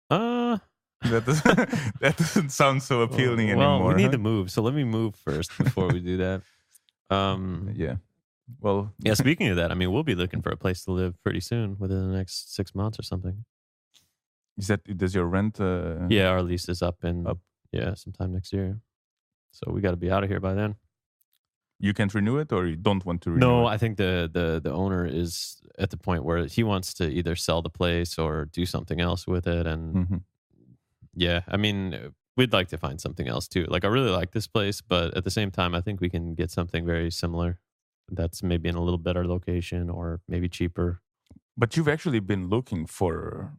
Uh, That doesn't, that doesn't sound so appealing well, we anymore, need huh? to move, so let me move first before we do that. Um, Yeah. Well, yeah. Speaking of that, I mean, we'll be looking for a place to live pretty soon, within the next 6 months or something. does your rent Yeah, our lease is up up? in sometime next year, so we got to be out of here by then. You can't renew it, or you don't want to renew No, it? I think the owner is at the point where he wants to either sell the place or do something else with it, and Hmm. yeah, I mean, we'd like to find something else too. Like, I really like this place, but at the same time, I think we can get something very similar that's maybe in a little better location or maybe cheaper. But you've actually been looking for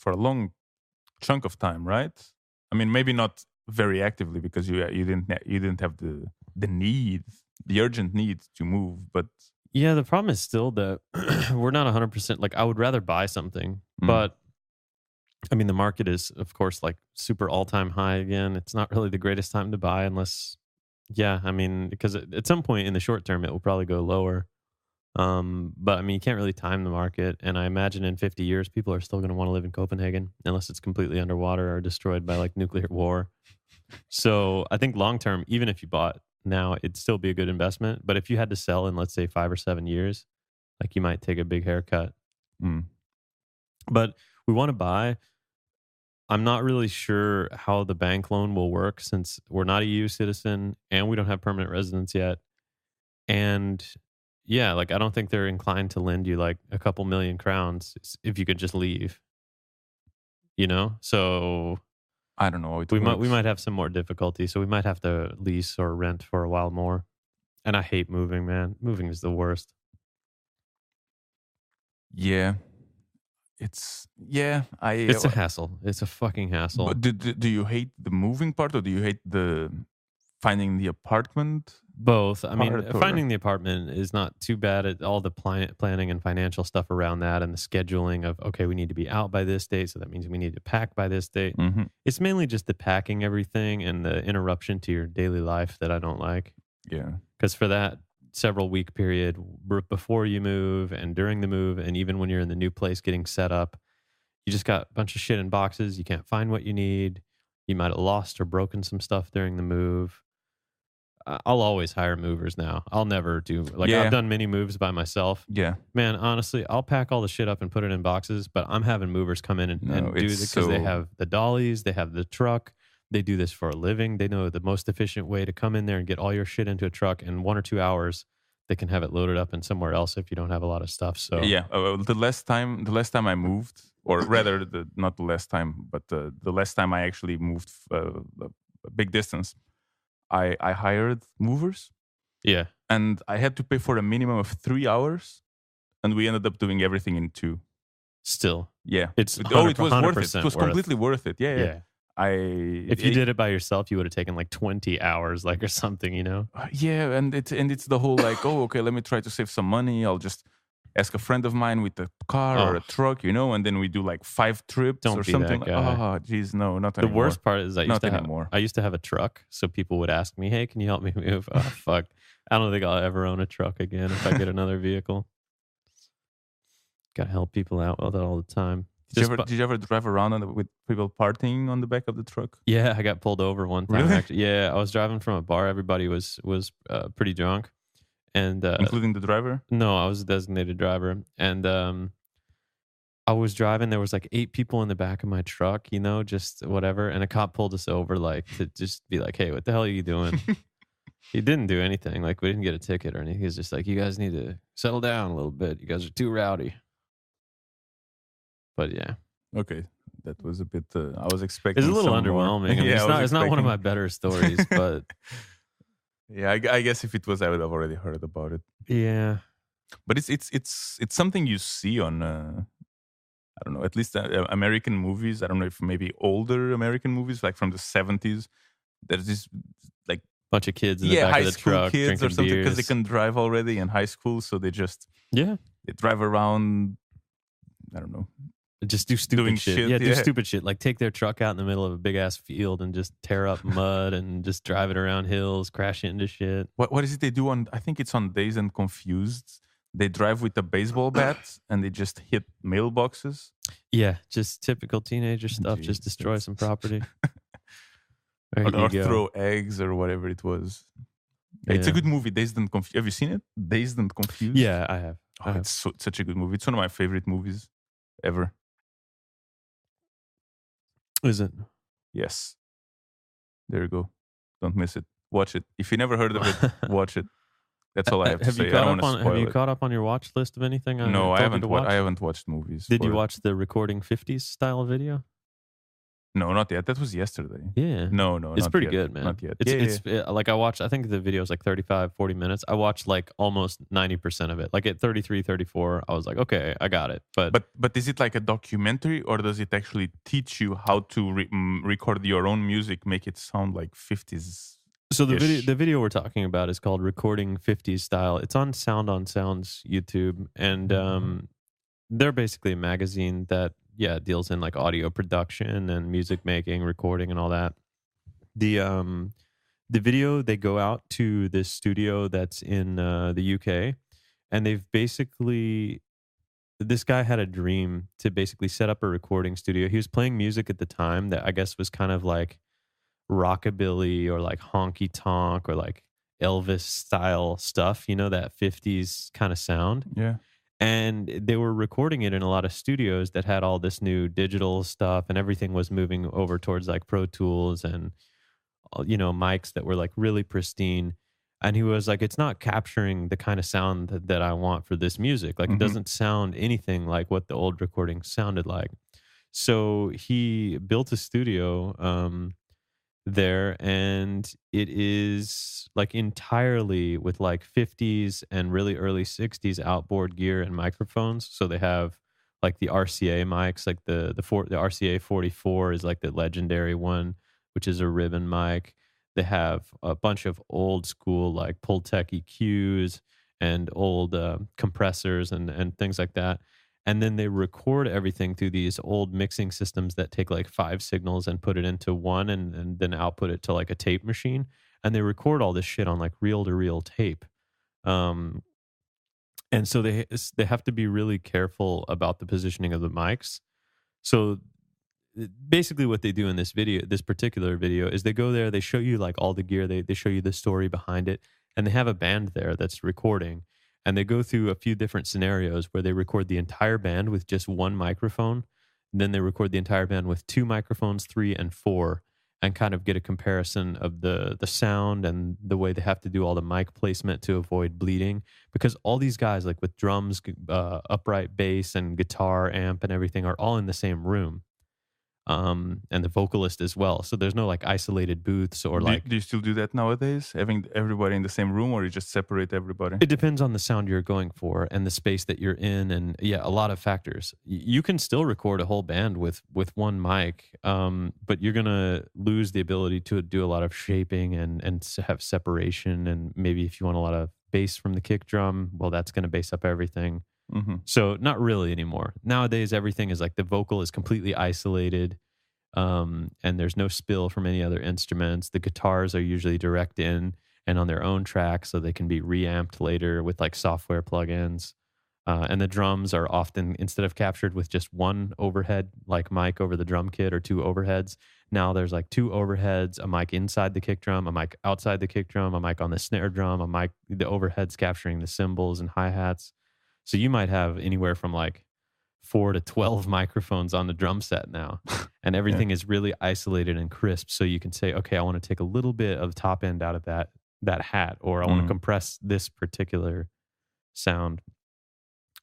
a long chunk of time, right? I mean, maybe not very actively because you didn't have the need, the urgent need to move, but Yeah, the problem is still that we're not 100%. Like, I would rather buy something, mm, but I mean, the market is, of course, like super all time high again. It's not really the greatest time to buy unless, yeah, I mean, because at some point in the short term, it will probably go lower. But I mean, you can't really time the market. And I imagine in 50 years, people are still going to want to live in Copenhagen unless it's completely underwater or destroyed by like nuclear war. So I think long term, even if you bought now, it'd still be a good investment. But if you had to sell in, let's say, 5 or 7 years, like you might take a big haircut. mm, But we want to buy. I'm not really sure how the bank loan will work since we're not a EU citizen and we don't have permanent residence yet. And yeah, like I don't think they're inclined to lend you like a couple million crowns if you could just leave, So I don't know how it we works. might have some more difficulty. So we might have to lease or rent for a while more. And I hate moving, man. Moving is the worst. Yeah, I. It's a hassle. It's a fucking But hassle. do you hate the moving part, or do you hate the finding the apartment Both. I mean, part, or finding the apartment is not too bad at all the planning and financial stuff around that and the scheduling of, okay, we need to be out by this date. So that means we need to pack by this date. hmm It's mainly just the packing everything and the interruption to your daily life that I don't like. yeah. Because for that several week period before you move and during the move, and even when you're in the new place getting set up, you just got a bunch of shit in boxes. You can't find what you need. You might have lost or broken some stuff during the move. I'll always hire movers now. I'll never do like I've Yeah, done many moves by myself. yeah. Man, honestly, I'll pack all the shit up and put it in boxes, but I'm having movers come in No, and do it's it because they so have the dollies, they have the truck, they do this for a living. They know the most efficient way to come in there and get all your shit into a truck in 1 or 2 hours. They can have it loaded up in somewhere else if you don't have a lot of stuff. So yeah. The last time I moved, or rather, not the last time, but the last time I actually moved a big distance, I hired movers, yeah, and I had to pay for a minimum of 3 hours, and we ended up doing everything in two. still, Yeah. it's Oh, 100 it was worth it. It was worth. completely worth it. Yeah, yeah. Yeah. I If you it- did it by yourself, you would have taken like 20 hours, like or something, you know? yeah, and it's the whole like, oh, okay, let me try to save some money. I'll just ask a friend of mine with a car or Oh, a truck, and then we do like 5 trips or don't be something. that guy. Oh, geez, no, not The anymore. worst part is Not anymore. I used to have a truck, so people would ask me, "Hey, can you help me move?" Oh fuck. I don't think I'll ever own a truck again if I get another vehicle. Gotta help people out with it all the time. Did you ever drive around with people partying on the back of the truck? Yeah, I got pulled over one time. Really? Actually, yeah, I was driving from a bar. Everybody was pretty drunk, and Including the driver? no, I was a designated driver, and I was driving. There was like 8 people in the back of my truck, just whatever. And a cop pulled us over, like to just be like, "Hey, what the hell are you doing?" He didn't do anything. Like we didn't get a ticket or anything. He was just like, "You guys need to settle down a little bit. You guys are too rowdy." But yeah, Okay, that was a bit. I was expecting. it's a little some more. underwhelming. I mean, Yeah, I was it's not one of expecting- my better stories, but Yeah, I guess if it was, I would have already heard about it. yeah, But it's something you see on I don't know, at least American movies. I don't know if maybe older American movies like from the 70s. There's this like bunch of kids in the back high of the school truck kids or drinking something because they beers. can drive already in high school, so they Yeah, drive around. I don't know. just do stupid Doing shit. shit, Yeah, do yeah. stupid shit. Like take their truck out in the middle of a big ass field and just tear up mud and just drive it around hills, crash into shit. What is it they do on? I think it's on Dazed and Confused. They drive with a baseball bat and they just hit mailboxes. Yeah, just typical teenager stuff. Jeez, Just destroy that's- some property. There Or you go. throw eggs or whatever it was. It's a Yeah. good movie, Dazed and Confused. Have you seen it? Dazed and Confused? Yeah, I have. Oh, it's such a good movie. It's one of my favorite movies ever. Is it? Yes. There you go. Don't miss it. Watch it. If you never heard of it, watch it. That's all I have to say. I don't want to Have spoil you it. caught up on your watch list of anything? No, I told you haven't. to watch? I haven't watched movies. Did you for- watch the recording 50s style video? No, not yet. That was yesterday. Yeah. No, It's not pretty yet. good, man. Not yet. It's like I watched, I think the video is like 35, 40 minutes. I watched like almost 90% of it. Like at 33, 34, I was like, okay, I got it. But is it like a documentary, or does it actually teach you how to record your own music, make it sound like 50s? So the ish? video we're talking about is called Recording 50s Style. It's on Sound's YouTube, and they're basically a magazine that deals in like audio production and music making, recording, and all that. The video, they go out to this studio that's in the UK, and they've basically, this guy had a dream to basically set up a recording studio. He was playing music at the time that I guess was kind of like rockabilly or like honky tonk or like Elvis style stuff, that 50s kind of sound. Yeah. And they were recording it in a lot of studios that had all this new digital stuff, and everything was moving over towards like Pro Tools and mics that were like really pristine. And he was like, it's not capturing the kind of sound that I want for this music. Like it doesn't sound anything like what the old recordings sounded like. So he built a studio there, and it is like entirely with like 50s and really early 60s outboard gear and microphones. So they have like the RCA mics, like the RCA 44 is like the legendary one, which is a ribbon mic. They have a bunch of old school like Pultec EQs and old compressors and things like that. And then they record everything through these old mixing systems that take like 5 signals and put it into one, and then output it to like a tape machine. And they record all this shit on like reel-to-reel tape. And so they have to be really careful about the positioning of the mics. So basically what they do in this particular video, is they go there, they show you like all the gear, they show you the story behind it, and they have a band there that's recording, and they go through a few different scenarios where they record the entire band with just one microphone, and then they record the entire band with two microphones, 3 and 4, and kind of get a comparison of the sound and the way they have to do all the mic placement to avoid bleeding, because all these guys, like with drums, upright bass and guitar amp and everything, are all in the same room, and the vocalist as well. So there's no like isolated booths or like. Do you still do that nowadays? Having everybody in the same room, or you just separate everybody? It depends on the sound you're going for and the space that you're in, and yeah, a lot of factors. You can still record a whole band with one mic, but you're gonna lose the ability to do a lot of shaping and have separation. And maybe if you want a lot of bass from the kick drum, well, that's gonna bass up everything. Mm-hmm. So not really anymore. Nowadays, everything is like the vocal is completely isolated, and there's no spill from any other instruments. The guitars are usually direct in and on their own track, so they can be reamped later with like software plugins. And the drums are often, instead of captured with just one overhead like mic over the drum kit or two overheads, now there's like two overheads, a mic inside the kick drum, a mic outside the kick drum, a mic on the snare drum, a mic, the overheads capturing the cymbals and hi-hats. So you might have anywhere from like 4 to 12 microphones on the drum set now, and everything is really isolated and crisp. So you can say, okay, I want to take a little bit of top end out of that hat, or I want to compress this particular sound.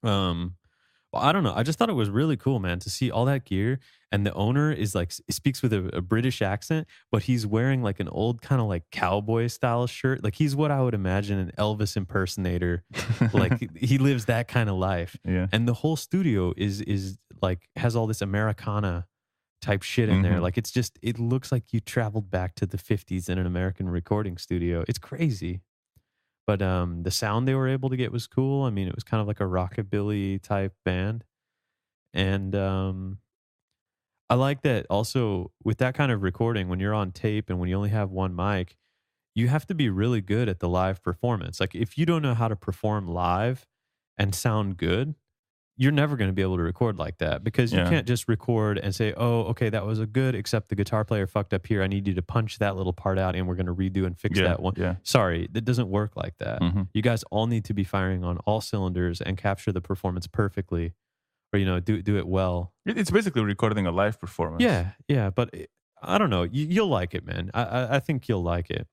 Well, I don't know. I just thought it was really cool, man, to see all that gear. And the owner is like, speaks with a British accent, but he's wearing like an old kind of like cowboy style shirt. Like he's what I would imagine an Elvis impersonator. Like he lives that kind of life. Yeah. And the whole studio is like, has all this Americana type shit in there. Like it looks like you traveled back to the 50s in an American recording studio. It's crazy. But the sound they were able to get was cool. I mean, it was kind of like a rockabilly type band. And I like that also with that kind of recording, when you're on tape and when you only have one mic, you have to be really good at the live performance. Like if you don't know how to perform live and sound good, you're never going to be able to record like that, because you can't just record and say, oh, okay, that was a good, except the guitar player fucked up here. I need you to punch that little part out and we're going to redo and fix that one. Yeah. Sorry, it doesn't work like that. You guys all need to be firing on all cylinders and capture the performance perfectly, or, you know, do it well. It's basically recording a live performance. Yeah. But I don't know. You'll like it, man. I think you'll like it.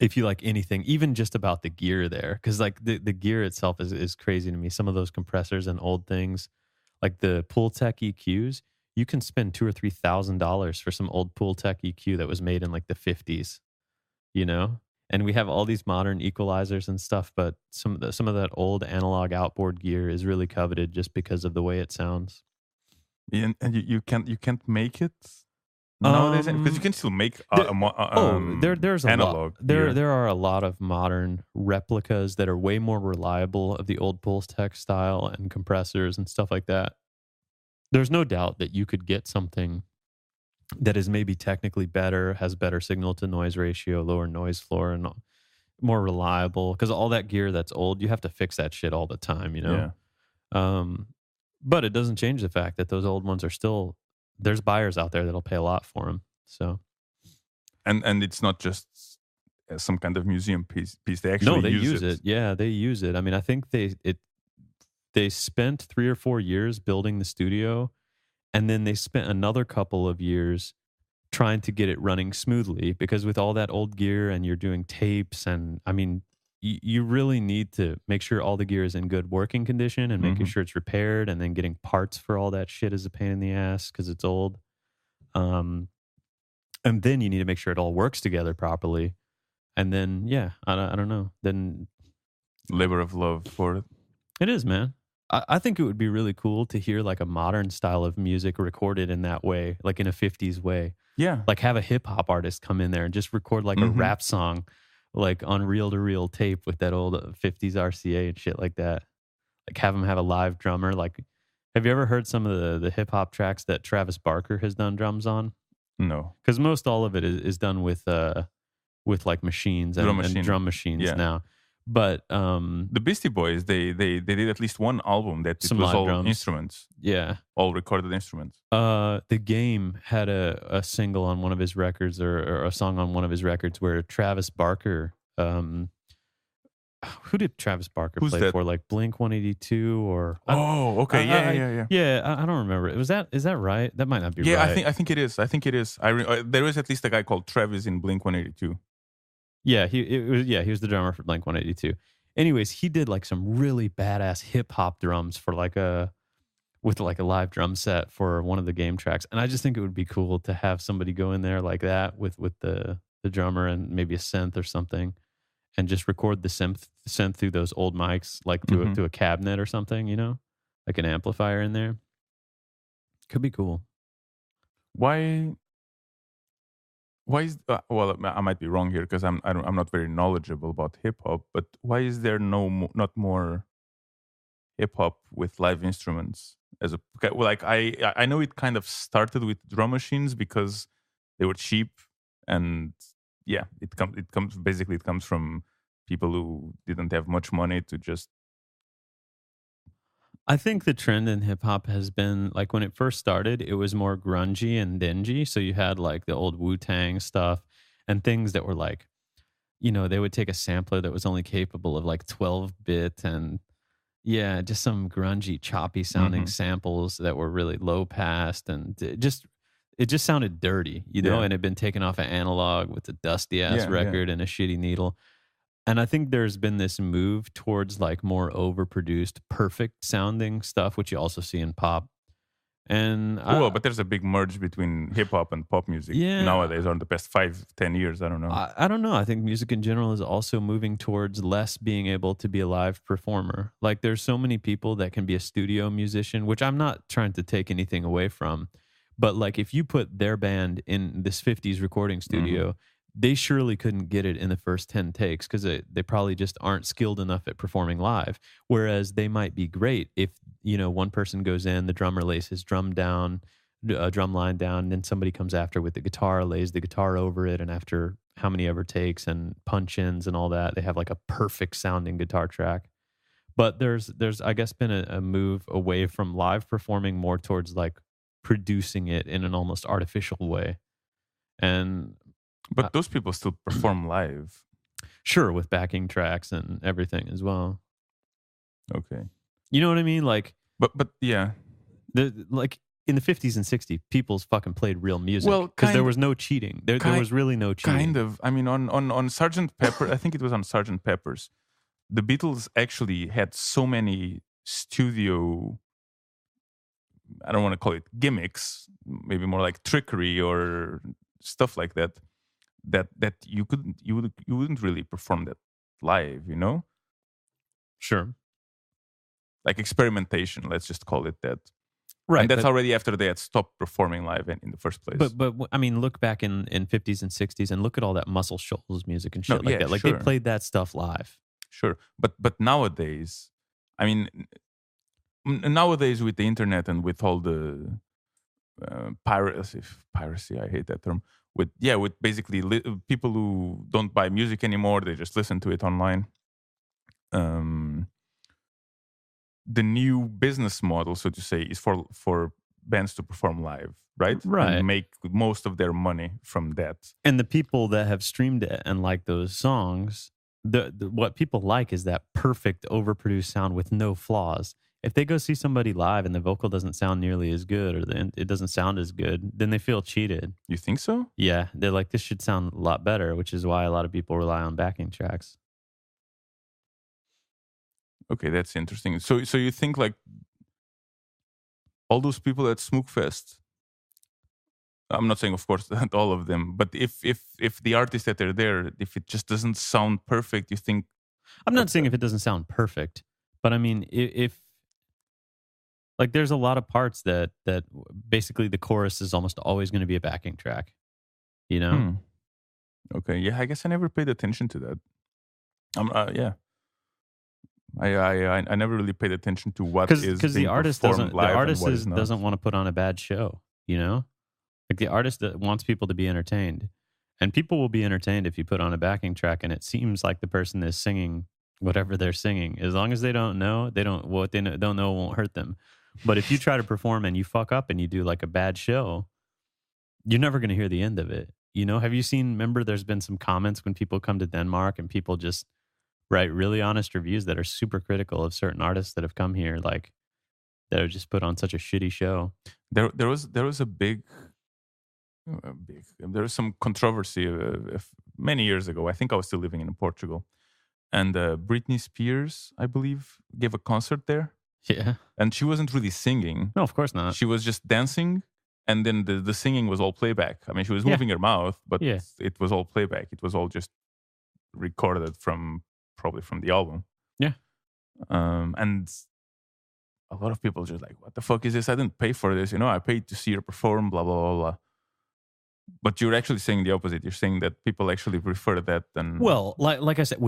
If you like anything, even just about the gear there, because like the gear itself is crazy to me. Some of those compressors and old things, like the Pultec EQs, you can spend $2,000 or $3,000 for some old Pultec EQ that was made in like the 50s, you know. And we have all these modern equalizers and stuff, but some of that old analog outboard gear is really coveted just because of the way it sounds. And you can't make it nowadays, because you can still make there's analog. There are a lot of modern replicas that are way more reliable of the old Pultec style and compressors and stuff like that. There's no doubt that you could get something that is maybe technically better, has better signal to noise ratio, lower noise floor, and more reliable, because all that gear that's old, you have to fix that shit all the time, you know. But it doesn't change the fact that those old ones are still, there's buyers out there that'll pay a lot for them. So, and it's not just some kind of museum piece. They actually use it. Yeah, they use it. I mean, I think they spent 3 or 4 years building the studio, and then they spent another couple of years trying to get it running smoothly, because with all that old gear and you're doing tapes, and I mean, you really need to make sure all the gear is in good working condition and making sure it's repaired, and then getting parts for all that shit is a pain in the ass because it's old. And then you need to make sure it all works together properly. And then, I don't know. Then labor of love for it. It is, man. I think it would be really cool to hear like a modern style of music recorded in that way, like in a 50s way. Yeah. Like have a hip hop artist come in there and just record like a rap song, like on reel-to-reel tape with that old 50s RCA and shit like that. Like have them have a live drummer. Like, have you ever heard some of the hip-hop tracks that Travis Barker has done drums on? No. Because most all of it is done with like machines and drum machines now. But The Beastie Boys, they did at least one album that it some was live all drums. instruments, Yeah. all recorded instruments. The Game had a single on one of his records, or a song on one of his records where Travis Barker, who did Travis Barker Who's play that? for? Like Blink 182 or Oh, okay, yeah. I don't remember. Is that right? That might not be Yeah, right. I think it is. I think it is. There is at least a guy called Travis in Blink 182. Yeah, he was the drummer for Blink 182. Anyways, he did like some really badass hip hop drums for like a with like a live drum set for one of the Game tracks. And I just think it would be cool to have somebody go in there like that with the drummer and maybe a synth or something, and just record the synth through those old mics, like Mhm. through a cabinet or something, like an amplifier in there. Could be cool. Why? Why is well? I might be wrong here because I'm not very knowledgeable about hip hop. But why is there not more hip hop with live instruments? As a okay, well, like I know it kind of started with drum machines because they were cheap, and yeah, it comes from people who didn't have much money to just I think the trend in hip hop has been like when it first started, it was more grungy and dingy. So you had like the old Wu Tang stuff and things that were like, they would take a sampler that was only capable of like 12-bit and yeah, just some grungy, choppy sounding Mhm. samples that were really low passed and it just sounded dirty, Yeah, and had been taken off of analog with a dusty ass yeah. record and a shitty needle. And I think there's been this move towards like more overproduced, perfect sounding stuff, which you also see in pop. And Well, but there's a big merge between hip hop and pop music yeah, nowadays, or in the past 5, 10 years. I don't know. I don't know. I think music in general is also moving towards less being able to be a live performer. Like there's so many people that can be a studio musician, which I'm not trying to take anything away from. But like if you put their band in this 50s recording Hmm. studio, they surely couldn't get it in the first 10 takes because they probably just aren't skilled enough at performing live. Whereas they might be great if, one person goes in, the drummer lays his drum down, drum line down, and then somebody comes after with the guitar, lays the guitar over it, and after how many ever takes and punch ins and all that, they have like a perfect sounding guitar track. But there's I guess been a move away from live performing more towards like producing it in an almost artificial way. And uh, But those people still perform live. sure, with backing tracks and everything as well. Okay. You know what I mean? Like But yeah. like in the 50s and 60s, people's fucking played real music Well, because there was no cheating. There kind was really no kind cheating. of. I mean, on Sergeant Pepper, I think it was on Sergeant Pepper's. The Beatles actually had so many studio. I don't want to call it gimmicks, maybe more like trickery or stuff like that. That you wouldn't really perform that live. Sure. Like experimentation. Let's just call it that. And Right, that's but already after they had stopped performing live in the first place. I mean, look back in 50s and 60s and look at all that Muscle Shoals music and No, shit like yeah, that. Like they sure, played that stuff live. sure. But nowadays, I mean, nowadays with the internet and with all the piracy, I hate that term. With basically people who don't buy music anymore, they just listen to it online. Um, the new business model, so to say, is for bands to perform live, right, and Right. make most of their money from that. And the people that have streamed it and like those songs, what people like is that perfect overproduced sound with no flaws. If they go see somebody live and the vocal doesn't sound nearly as good or it doesn't sound as good, then they feel cheated. You think so? Yeah, they're like, this should sound a lot better, which is why a lot of people rely on backing tracks. Okay, that's interesting. So you think like all those people at Smookfest? I'm not saying, of course, that all of them, but if the artists that are there, if it just doesn't sound perfect, you think I'm that, not saying if it doesn't sound perfect, but I mean, if like there's a lot of parts that basically the chorus is almost always going to be a backing track, you know? hmm, okay, yeah, I guess I never paid attention to that. Yeah, I never really paid attention to what is Because the being artist performed doesn't the live and artist what is not. doesn't want to put on a bad show, you know? Like the artist that wants people to be entertained. And people will be entertained if you put on a backing track and it seems like the person is singing whatever they're singing. As long as they don't know, don't know won't hurt them. But if you try to perform and you fuck up and you do like a bad show, you're never going to hear the end of it. You know, have you seen, remember there's been some comments when people come to Denmark and people just write really honest reviews that are super critical of certain artists that have come here, like that have just put on such a shitty show. There was a big there was some controversy many years ago. I think I was still living in Portugal, and Britney Spears, I believe, gave a concert there, Yeah. and she wasn't really singing. No, of course not. She was just dancing, and then the singing was all playback. I mean, she was Yeah. moving her mouth, but Yeah. it was all playback. It was all just recorded probably from the album. Yeah. And a lot of people just like, what the fuck is this? I didn't pay for this. You know, I paid to see her perform, blah, blah, blah, blah. But you're actually saying the opposite. You're saying that people actually prefer that than... Well, like I said,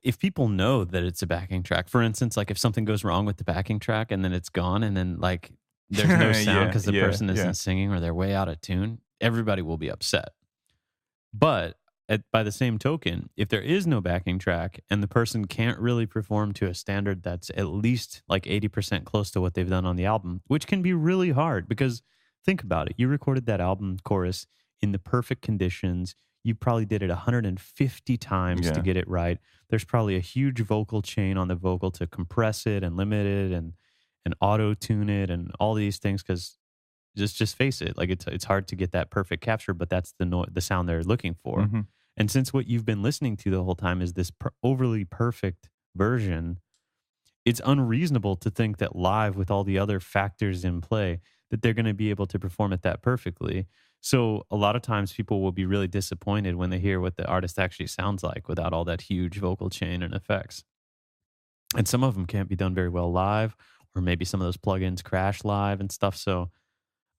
if people know that it's a backing track, for instance, like if something goes wrong with the backing track and then it's gone and then like there's no sound because the person isn't singing or they're way out of tune, everybody will be upset. But by the same token, if there is no backing track and the person can't really perform to a standard that's at least like 80% close to what they've done on the album, which can be really hard because think about it. You recorded that album chorus in the perfect conditions. You probably did it 150 times to get it right. There's probably a huge vocal chain on the vocal to compress it and limit it and auto-tune it and all these things because just face it, like it's hard to get that perfect capture, but that's the sound they're looking for. Mm-hmm. And since what you've been listening to the whole time is this overly perfect version, it's unreasonable to think that live with all the other factors in play that they're going to be able to perform it that perfectly. So a lot of times people will be really disappointed when they hear what the artist actually sounds like without all that huge vocal chain and effects. And some of them can't be done very well live, or maybe some of those plugins crash live and stuff. So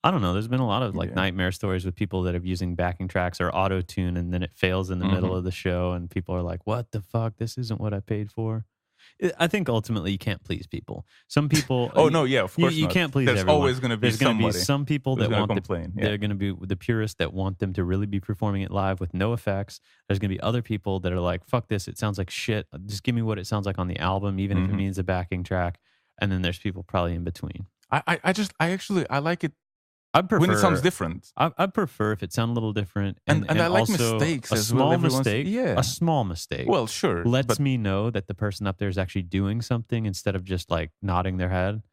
I don't know. There's been a lot of like nightmare stories with people that are using backing tracks or auto tune and then it fails in the middle of the show and people are like, what the fuck? This isn't what I paid for. I think ultimately you can't please people. Some people. Oh, no, yeah, of course you not. can't please There's everyone. always going to be There's going to be somebody some people that want complain. They're going to be the purists that want them to really be performing it live with no effects. There's going to be other people that are like, fuck this. It sounds like shit. Just give me what it sounds like on the album, even if it means a backing track. And then there's people probably in between. I like it. I prefer when it sounds different. I prefer if it sounds a little different, and I like also mistakes. A as small well mistake, a small mistake. Well, sure, lets me know that the person up there is actually doing something instead of just like nodding their head.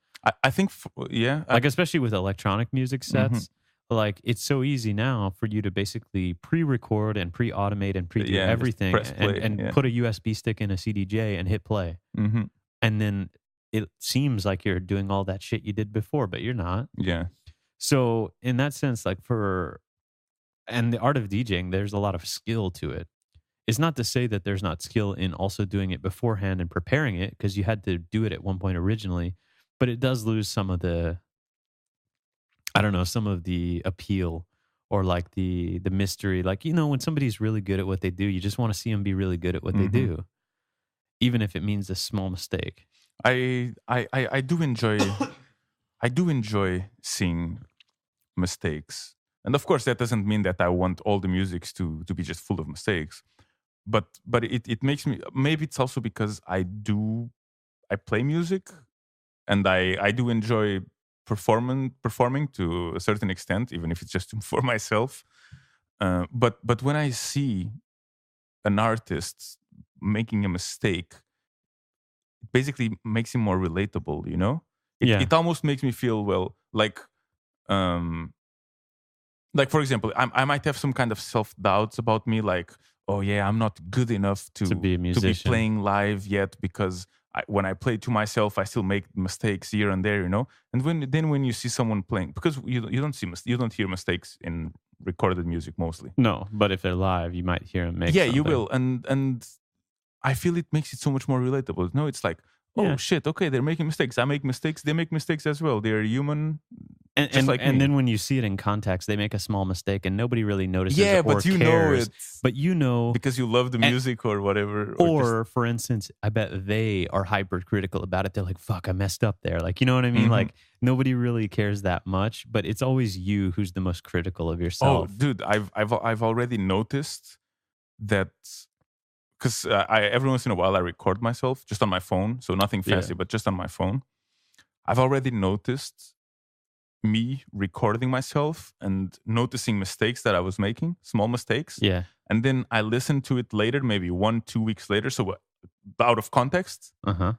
I think, like especially with electronic music sets, like it's so easy now for you to basically pre-record and pre-automate and pre-do everything, and put a USB stick in a CDJ and hit play, and then it seems like you're doing all that shit you did before, but you're not. Yeah. So in that sense, like and the art of DJing, there's a lot of skill to it. It's not to say that there's not skill in also doing it beforehand and preparing it because you had to do it at one point originally, but it does lose some of the, I don't know, some of the appeal or like the mystery. Like, you know, when somebody's really good at what they do, you just want to see them be really good at what they do, even if it means a small mistake. I do enjoy I do enjoy seeing mistakes. And of course, that doesn't mean that I want all the musics to be just full of mistakes. But it makes me, maybe it's also because I play music and I do enjoy performing to a certain extent, even if it's just for myself. But when I see an artist making a mistake, it basically makes him more relatable, you know? It almost makes me feel, well, like for example, I might have some kind of self-doubts about me, like, oh yeah, I'm not good enough to be a musician, to be playing live yet, because when I play to myself, I still make mistakes here and there, you know. And when you see someone playing, because you don't hear mistakes in recorded music mostly. No, but if they're live, you might hear them make. Yeah, something. you will, and I feel it makes it so much more relatable. No, it's like, oh shit, okay, they're making mistakes. I make mistakes. They make mistakes as well. They're human. And like and then when you see it in context, they make a small mistake and nobody really notices. Yeah, or but you cares. know it. But you know because you love the music or whatever. Or for instance, I bet they are hypercritical about it. They're like, "Fuck, I messed up there." Like, you know what I mean? Like nobody really cares that much, but it's always you who's the most critical of yourself. Oh, dude, I've already noticed that because I every once in a while I record myself just on my phone, so nothing fancy, Yeah. but just on my phone. I've already noticed me recording myself and noticing mistakes that I was making, small mistakes. Yeah. And then I listen to it later, maybe 1-2 weeks later, so out of context. Uh-huh.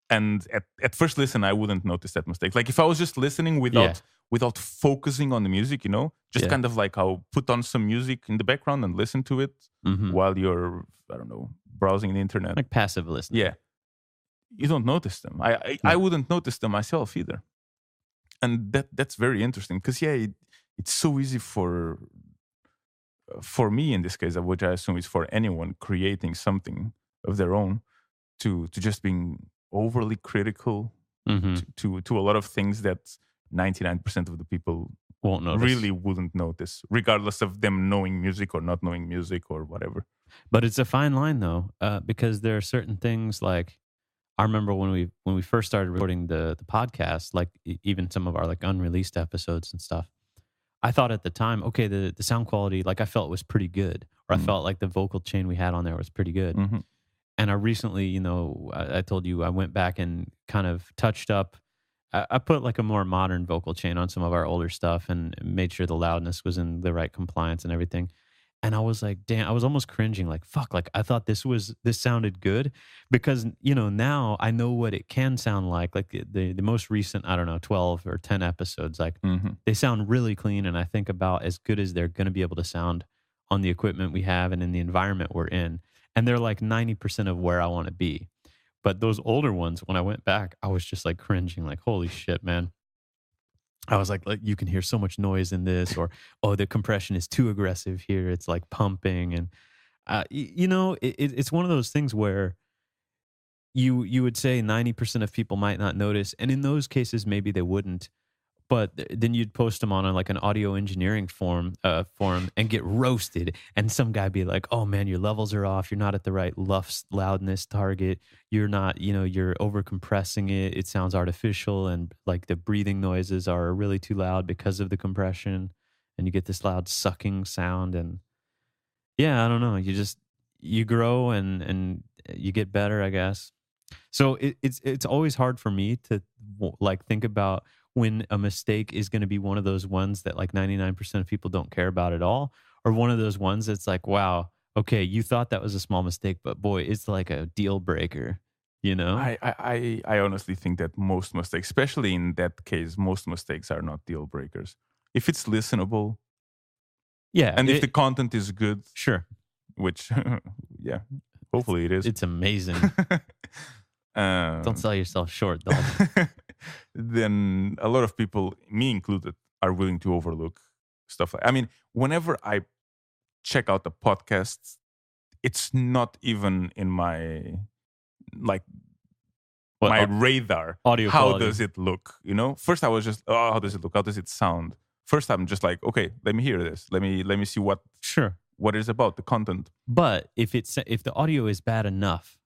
And at first listen, I wouldn't notice that mistake. Like if I was just listening Yeah. without focusing on the music, just Yeah. kind of like I'll put on some music in the background and listen to it Mhm. while you're, I don't know, browsing the internet. Like passive listening. Yeah, you don't notice them. I No. wouldn't notice them myself either. And that's very interesting because it's so easy for me in this case, which I assume is for anyone creating something of their own, to just being overly critical Mhm. to a lot of things that 99% of the people Won't notice. really wouldn't notice, regardless of them knowing music or not knowing music or whatever. But it's a fine line though, because there are certain things like I remember when we first started recording the podcast, like even some of our like unreleased episodes and stuff. I thought at the time, okay, the sound quality, like I felt was pretty good, or I Mm. felt like the vocal chain we had on there was pretty good. Mm-hmm. And I recently, I told you I went back and kind of touched up. I put like a more modern vocal chain on some of our older stuff and made sure the loudness was in the right compliance and everything. And I was like, damn, I was almost cringing, like, fuck, like I thought this sounded good because, now I know what it can sound like. Like the most recent, I don't know, 12 or 10 episodes, like Mm-hmm. they sound really clean. And I think about as good as they're going to be able to sound on the equipment we have and in the environment we're in. And they're like 90% of where I want to be. But those older ones, when I went back, I was just like cringing, like, holy shit, man. I was like, you can hear so much noise in this, or oh, the compression is too aggressive here. It's like pumping, and it's one of those things where you would say 90% of people might not notice, and in those cases, maybe they wouldn't. But then you'd post them on like an audio engineering forum and get roasted. And some guy be like, "Oh man, your levels are off. You're not at the right loudness target. You're not, you're over compressing it. It sounds artificial, and like the breathing noises are really too loud because of the compression, and you get this loud sucking sound." And yeah, I don't know. You grow and you get better, I guess. So it's always hard for me to like think about when a mistake is going to be one of those ones that like 99% of people don't care about at all, or one of those ones that's like, wow, okay, you thought that was a small mistake, but boy, it's like a deal breaker, you know? I honestly think that most mistakes, especially in that case, most mistakes are not deal breakers. If it's listenable Yeah, and if the content is good, sure. which yeah, hopefully it is. It's amazing. Don't sell yourself short, dog. Then a lot of people, me included, are willing to overlook stuff. I mean, whenever I check out the podcast, it's not even in my like What, my radar. audio How quality? does it look? First I was just, oh, how does it look? How does it sound? First I'm just like, okay, let me hear this. Let me see Sure. what it's about, the content. But if the audio is bad enough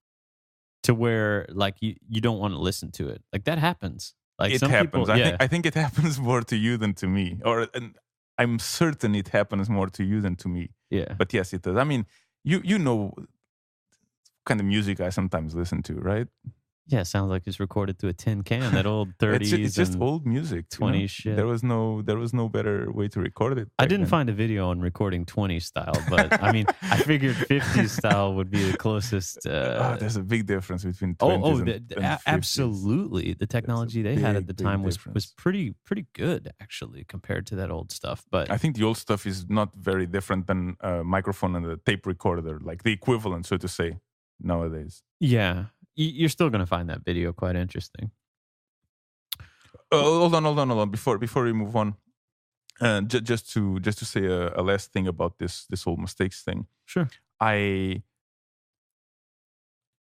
to where like you don't want to listen to it, like that happens. Like It some happens. people, yeah, I think it happens more to you than to me, and I'm certain it happens more to you than to me. yeah. But yes, it does. I mean, you know kind of music I sometimes listen to, right? Yeah, it sounds like it's recorded to a tin can. That old 30s It's just and old music. 20s shit. There was no better way to record it. I back didn't then. find a video on recording 20s style, but I mean, I figured 50s style would be the closest. There's a big difference between 20s and 50s. Absolutely. The technology they had at the big time was difference. pretty good actually compared to that old stuff. But I think the old stuff is not very different than a microphone and a tape recorder, like the equivalent, so to say, nowadays. yeah, you're still going to find that video quite interesting. Hold on. Before we move on, just to say a last thing about this whole mistakes thing. Sure.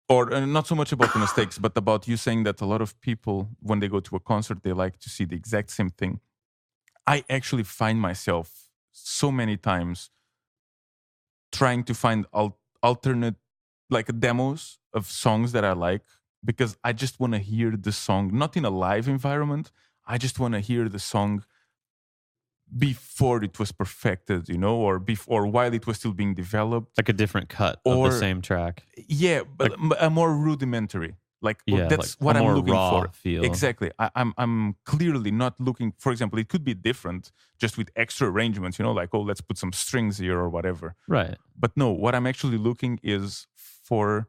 Not so much about the mistakes, but about you saying that a lot of people, when they go to a concert, they like to see the exact same thing. I actually find myself so many times trying to find alternate like demos of songs that I like, because I just want to hear the song, not in a live environment. I just want to hear the song before it was perfected, or before while it was still being developed, Like a different cut of the or same track. yeah, but a more rudimentary. Like Yeah, that's like what a I'm more looking raw for. feel. Exactly. I'm clearly not looking. For example, it could be different just with extra arrangements. Like, oh, let's put some strings here or whatever. Right. But no, what I'm actually looking is for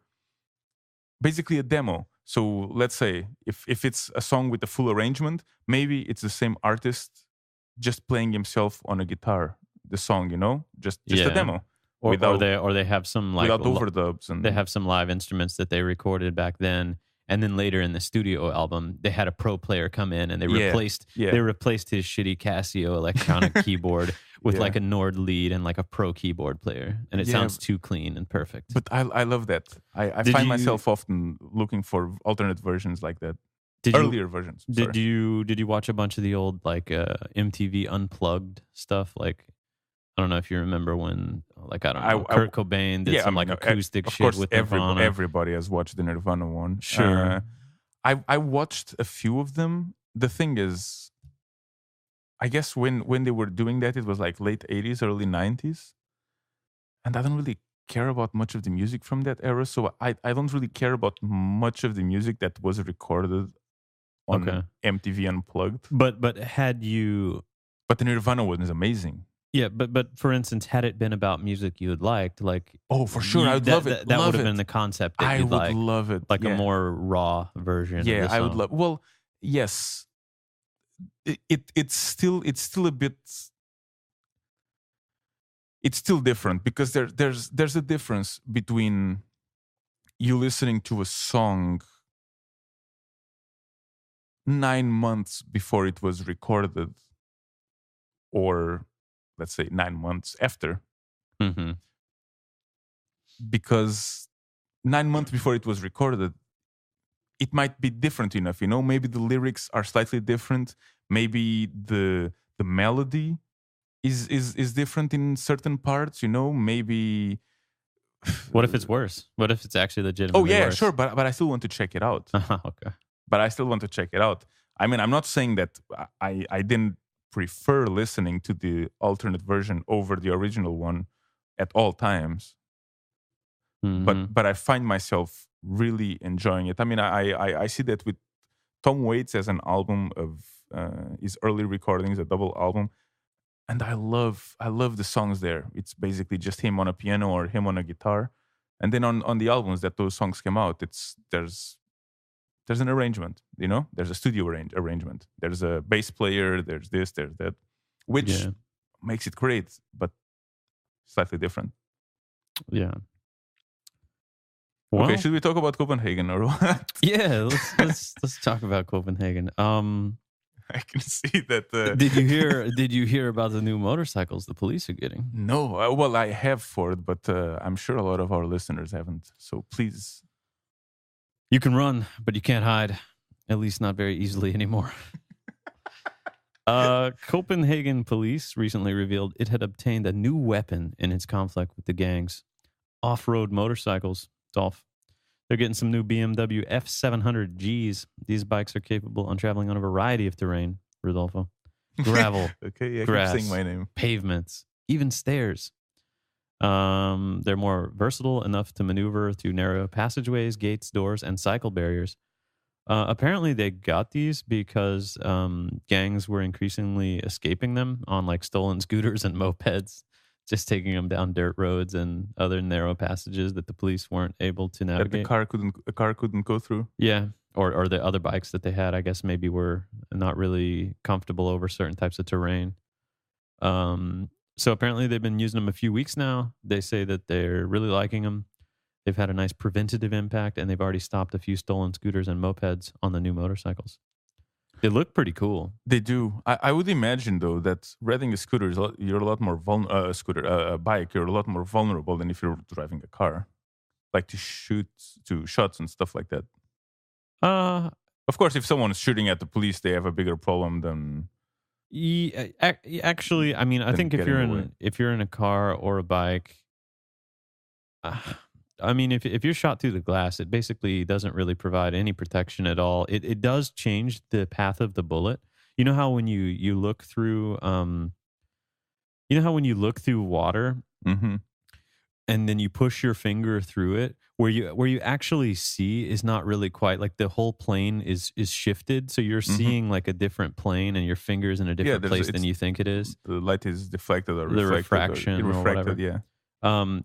basically a demo. So let's say if it's a song with a full arrangement, maybe it's the same artist just playing himself on a guitar, the song, just a demo Or without they have some without overdubs, and they have some live instruments that they recorded back then, and then later in the studio album they had a pro player come in and they replaced his shitty Casio electronic keyboard with like a Nord lead and like a pro keyboard player, and it sounds too clean and perfect. But I love that. I find myself often looking for alternate versions like that. Earlier versions. Did you watch a bunch of the old like MTV Unplugged stuff? Like, I don't know if you remember when, like, I don't know, Kurt Cobain did some like acoustic shit with Nirvana. Everybody has watched the Nirvana one. Sure. I watched a few of them. The thing is, I guess when they were doing that, it was like late 80s, early 90s. And I don't really care about much of the music from that era. So I don't really care about much of the music that was recorded on MTV Unplugged. But had you... But the Nirvana one is amazing. Yeah, but for instance, had it been about music you had liked, like... Oh, for sure, I'd love it. That would have been the concept that you'd like. I would love it. Like a more raw version of the song. I would love... Well, yes. It's still a bit... It's still different because there's a difference between you listening to a song 9 months before it was recorded, or let's say 9 months after. Mm-hmm. Because 9 months before it was recorded, it might be different enough, maybe the lyrics are slightly different, maybe the melody is different in certain parts, maybe... What if it's worse? What if it's actually legitimately worse? Sure, but I still want to check it out. Okay. But I still want to check it out. I mean, I'm not saying that I didn't prefer listening to the alternate version over the original one at all times. Mm-hmm. But I find myself really enjoying it. I mean, I see that with Tom Waits as an album of his early recordings, a double album, and I love the songs there. It's basically just him on a piano or him on a guitar, and then on the albums that those songs came out, there's an arrangement, there's a studio arrangement. There's a bass player, there's this, there's that, which makes it great, but slightly different. Yeah. Well, okay, should we talk about Copenhagen or what? Yeah, let's talk about Copenhagen. I can see that. Did you hear about the new motorcycles the police are getting? No, well, I have Ford, but I'm sure a lot of our listeners haven't. So please. You can run, but you can't hide. At least not very easily anymore. Copenhagen police recently revealed it had obtained a new weapon in its conflict with the gangs. Off-road motorcycles. Dolph. They're getting some new BMW F700Gs. These bikes are capable on traveling on a variety of terrain, Rodolfo. Gravel, grass, keep saying my name. Pavements, even stairs. They're more versatile enough to maneuver through narrow passageways, gates, doors, and cycle barriers. Apparently, they got these because gangs were increasingly escaping them on like stolen scooters and mopeds, just taking them down dirt roads and other narrow passages that the police weren't able to navigate. That a car couldn't go through. Yeah, or the other bikes that they had, I guess maybe were not really comfortable over certain types of terrain. So apparently they've been using them a few weeks now. They say that they're really liking them. They've had a nice preventative impact, and they've already stopped a few stolen scooters and mopeds on the new motorcycles. They look pretty cool. They do. I would imagine though that riding a scooter you're a lot more a bike. You're a lot more vulnerable than if you're driving a car, like to shots and stuff like that. Of course, if someone's shooting at the police, they have a bigger problem than. Yeah, actually, I mean, I think if you're in a car or a bike, I mean, if you're shot through the glass, it basically doesn't really provide any protection at all. It does change the path of the bullet. You know how when you look through You know how when you look through water Mm-hmm. and then you push your finger through it, where you actually see is not really quite like the whole plane is shifted, so you're Mm-hmm. seeing like a different plane and your finger's in a Yeah, different place than you think it is. the light is deflected or The reflected or refraction or refracted. whatever. Yeah.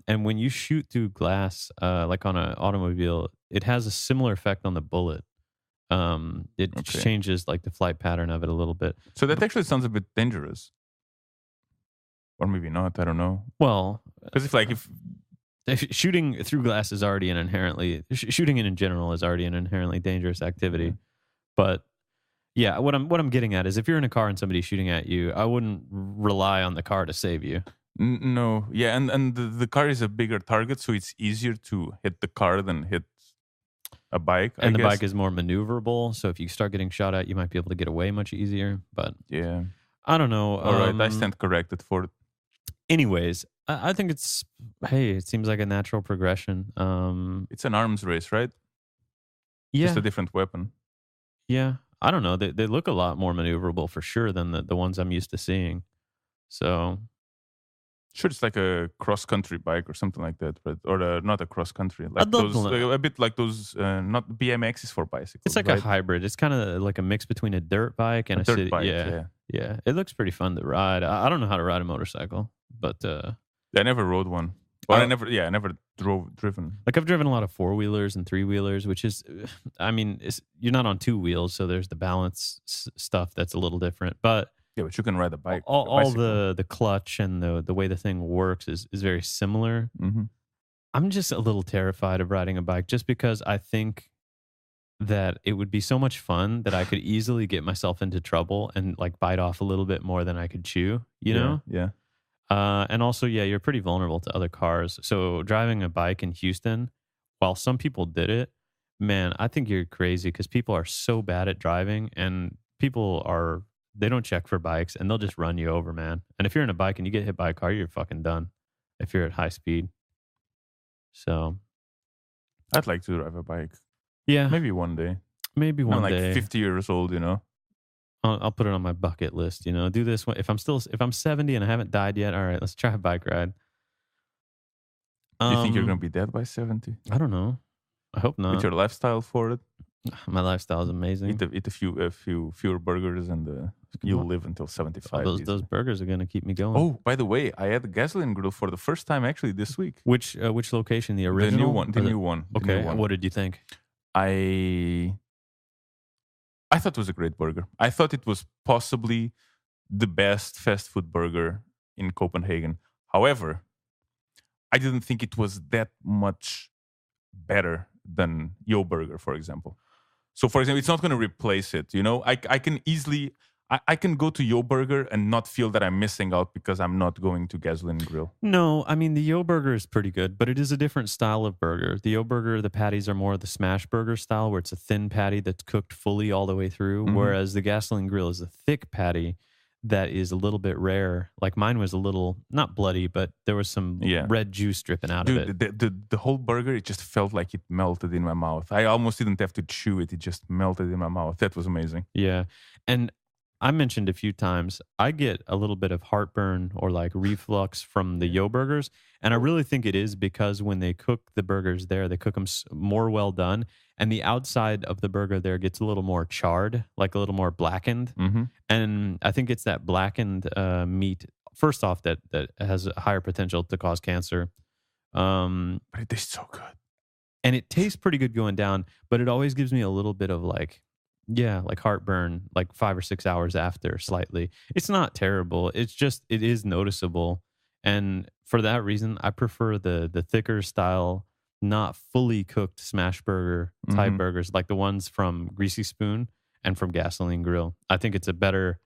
And when you shoot through glass, like on an automobile, it has a similar effect on the bullet. It just Okay. changes like the flight pattern of it a little bit. So that actually sounds a bit dangerous, or maybe not. I don't know. Well, Because if shooting through glass is already an inherently shooting it in general is already an inherently dangerous activity. But yeah, what I'm getting at is if you're in a car and somebody's shooting at you, I wouldn't rely on the car to save you. No, yeah, and the car is a bigger target, so it's easier to hit the car than hit a bike, I And the guess. bike is more maneuverable, so if you start getting shot at, you might be able to get away much easier. But Yeah. I don't know. All right, I stand corrected for it. Anyways, I think it's hey, it seems like a natural progression. It's an arms race, right? Just Yeah, a different weapon. yeah. I don't know. They look a lot more maneuverable for sure than the ones I'm used to seeing. So Sure, it's like a cross country bike or something like that, but or not a cross country, like I'd love to those a bit like those not BMXs for It's bicycles, like a right? hybrid. It's kind of like a mix between a dirt bike and A a dirt city. bike, Yeah, yeah. yeah. It looks pretty fun to ride. I don't know how to ride a motorcycle, but I never rode one. Or I, I never driven. like I've driven a lot of four wheelers and three wheelers, which is, I mean, you're not on two wheels, so there's the balance stuff that's a little different. But Yeah, but you can ride a bike, a all bicycle. the clutch and the way the thing works is very similar. Mm-hmm. I'm just a little terrified of riding a bike, just because I think that it would be so much fun that I could easily get myself into trouble and like bite off a little bit more than I could chew, you Yeah, know? yeah. And also, yeah, you're pretty vulnerable to other cars. So driving a bike in Houston, while some people did it, man, I think you're crazy because people are so bad at driving and they don't check for bikes and they'll just run you over, man. And if you're in a bike and you get hit by a car, you're fucking done if you're at high speed. So, I'd like to drive a bike. yeah, Maybe one day. maybe I'm one like day. 50 years old, you know. I'll put it on my bucket list. You know, do this if I'm 70 and I haven't died yet. All right, let's try a bike ride. You think you're gonna Um, be dead by 70 I don't know. I hope with not. your lifestyle for it? My lifestyle is amazing. Eat a few fewer burgers and you'll live until 75. Those easy. burgers are gonna keep me going. Oh, by the way, I had a gasoline grill for the first time actually this week. Which location? The The original? new one. The Or new one. the new Okay. one. What did you think? I thought it was a great burger. I thought it was possibly the best fast food burger in Copenhagen. However, I didn't think it was that much better than Yo Burger, for example. So, for example, it's not going to replace it. You know, I can easily I can go to Yo Burger and not feel that I'm missing out because I'm not going to Gasoline Grill. No, I mean the Yo Burger is pretty good, but it is a different style of burger. The Yo Burger, the patties are more the smash burger style, where it's a thin patty that's cooked fully all the way through. Mhm. Whereas the Gasoline Grill is a thick patty that is a little bit rare. Like mine was a little not bloody, but there was some Yeah. red juice dripping out of it. Dude, the whole burger, it just felt like it melted in my mouth. I almost didn't have to chew it. It just melted in my mouth. That was amazing. Yeah. And I mentioned a few times, I get a little bit of heartburn or like reflux from the Yo burgers. And I really think it is because when they cook the burgers there, they cook them more well done. And the outside of the burger there gets a little more charred, like a little more blackened. Mm-hmm. And I think it's that blackened meat, first off, that has a higher potential to cause cancer. But it tastes so good. And it tastes pretty good going down, but it always gives me a little bit of like, yeah, like heartburn, like 5 or 6 hours after, slightly. It's not terrible. It's just it is noticeable, and for that reason, I prefer the thicker style, not fully cooked smash burger type Mhm. burgers, like the ones from Greasy Spoon and from Gasoline Grill. I think it's a better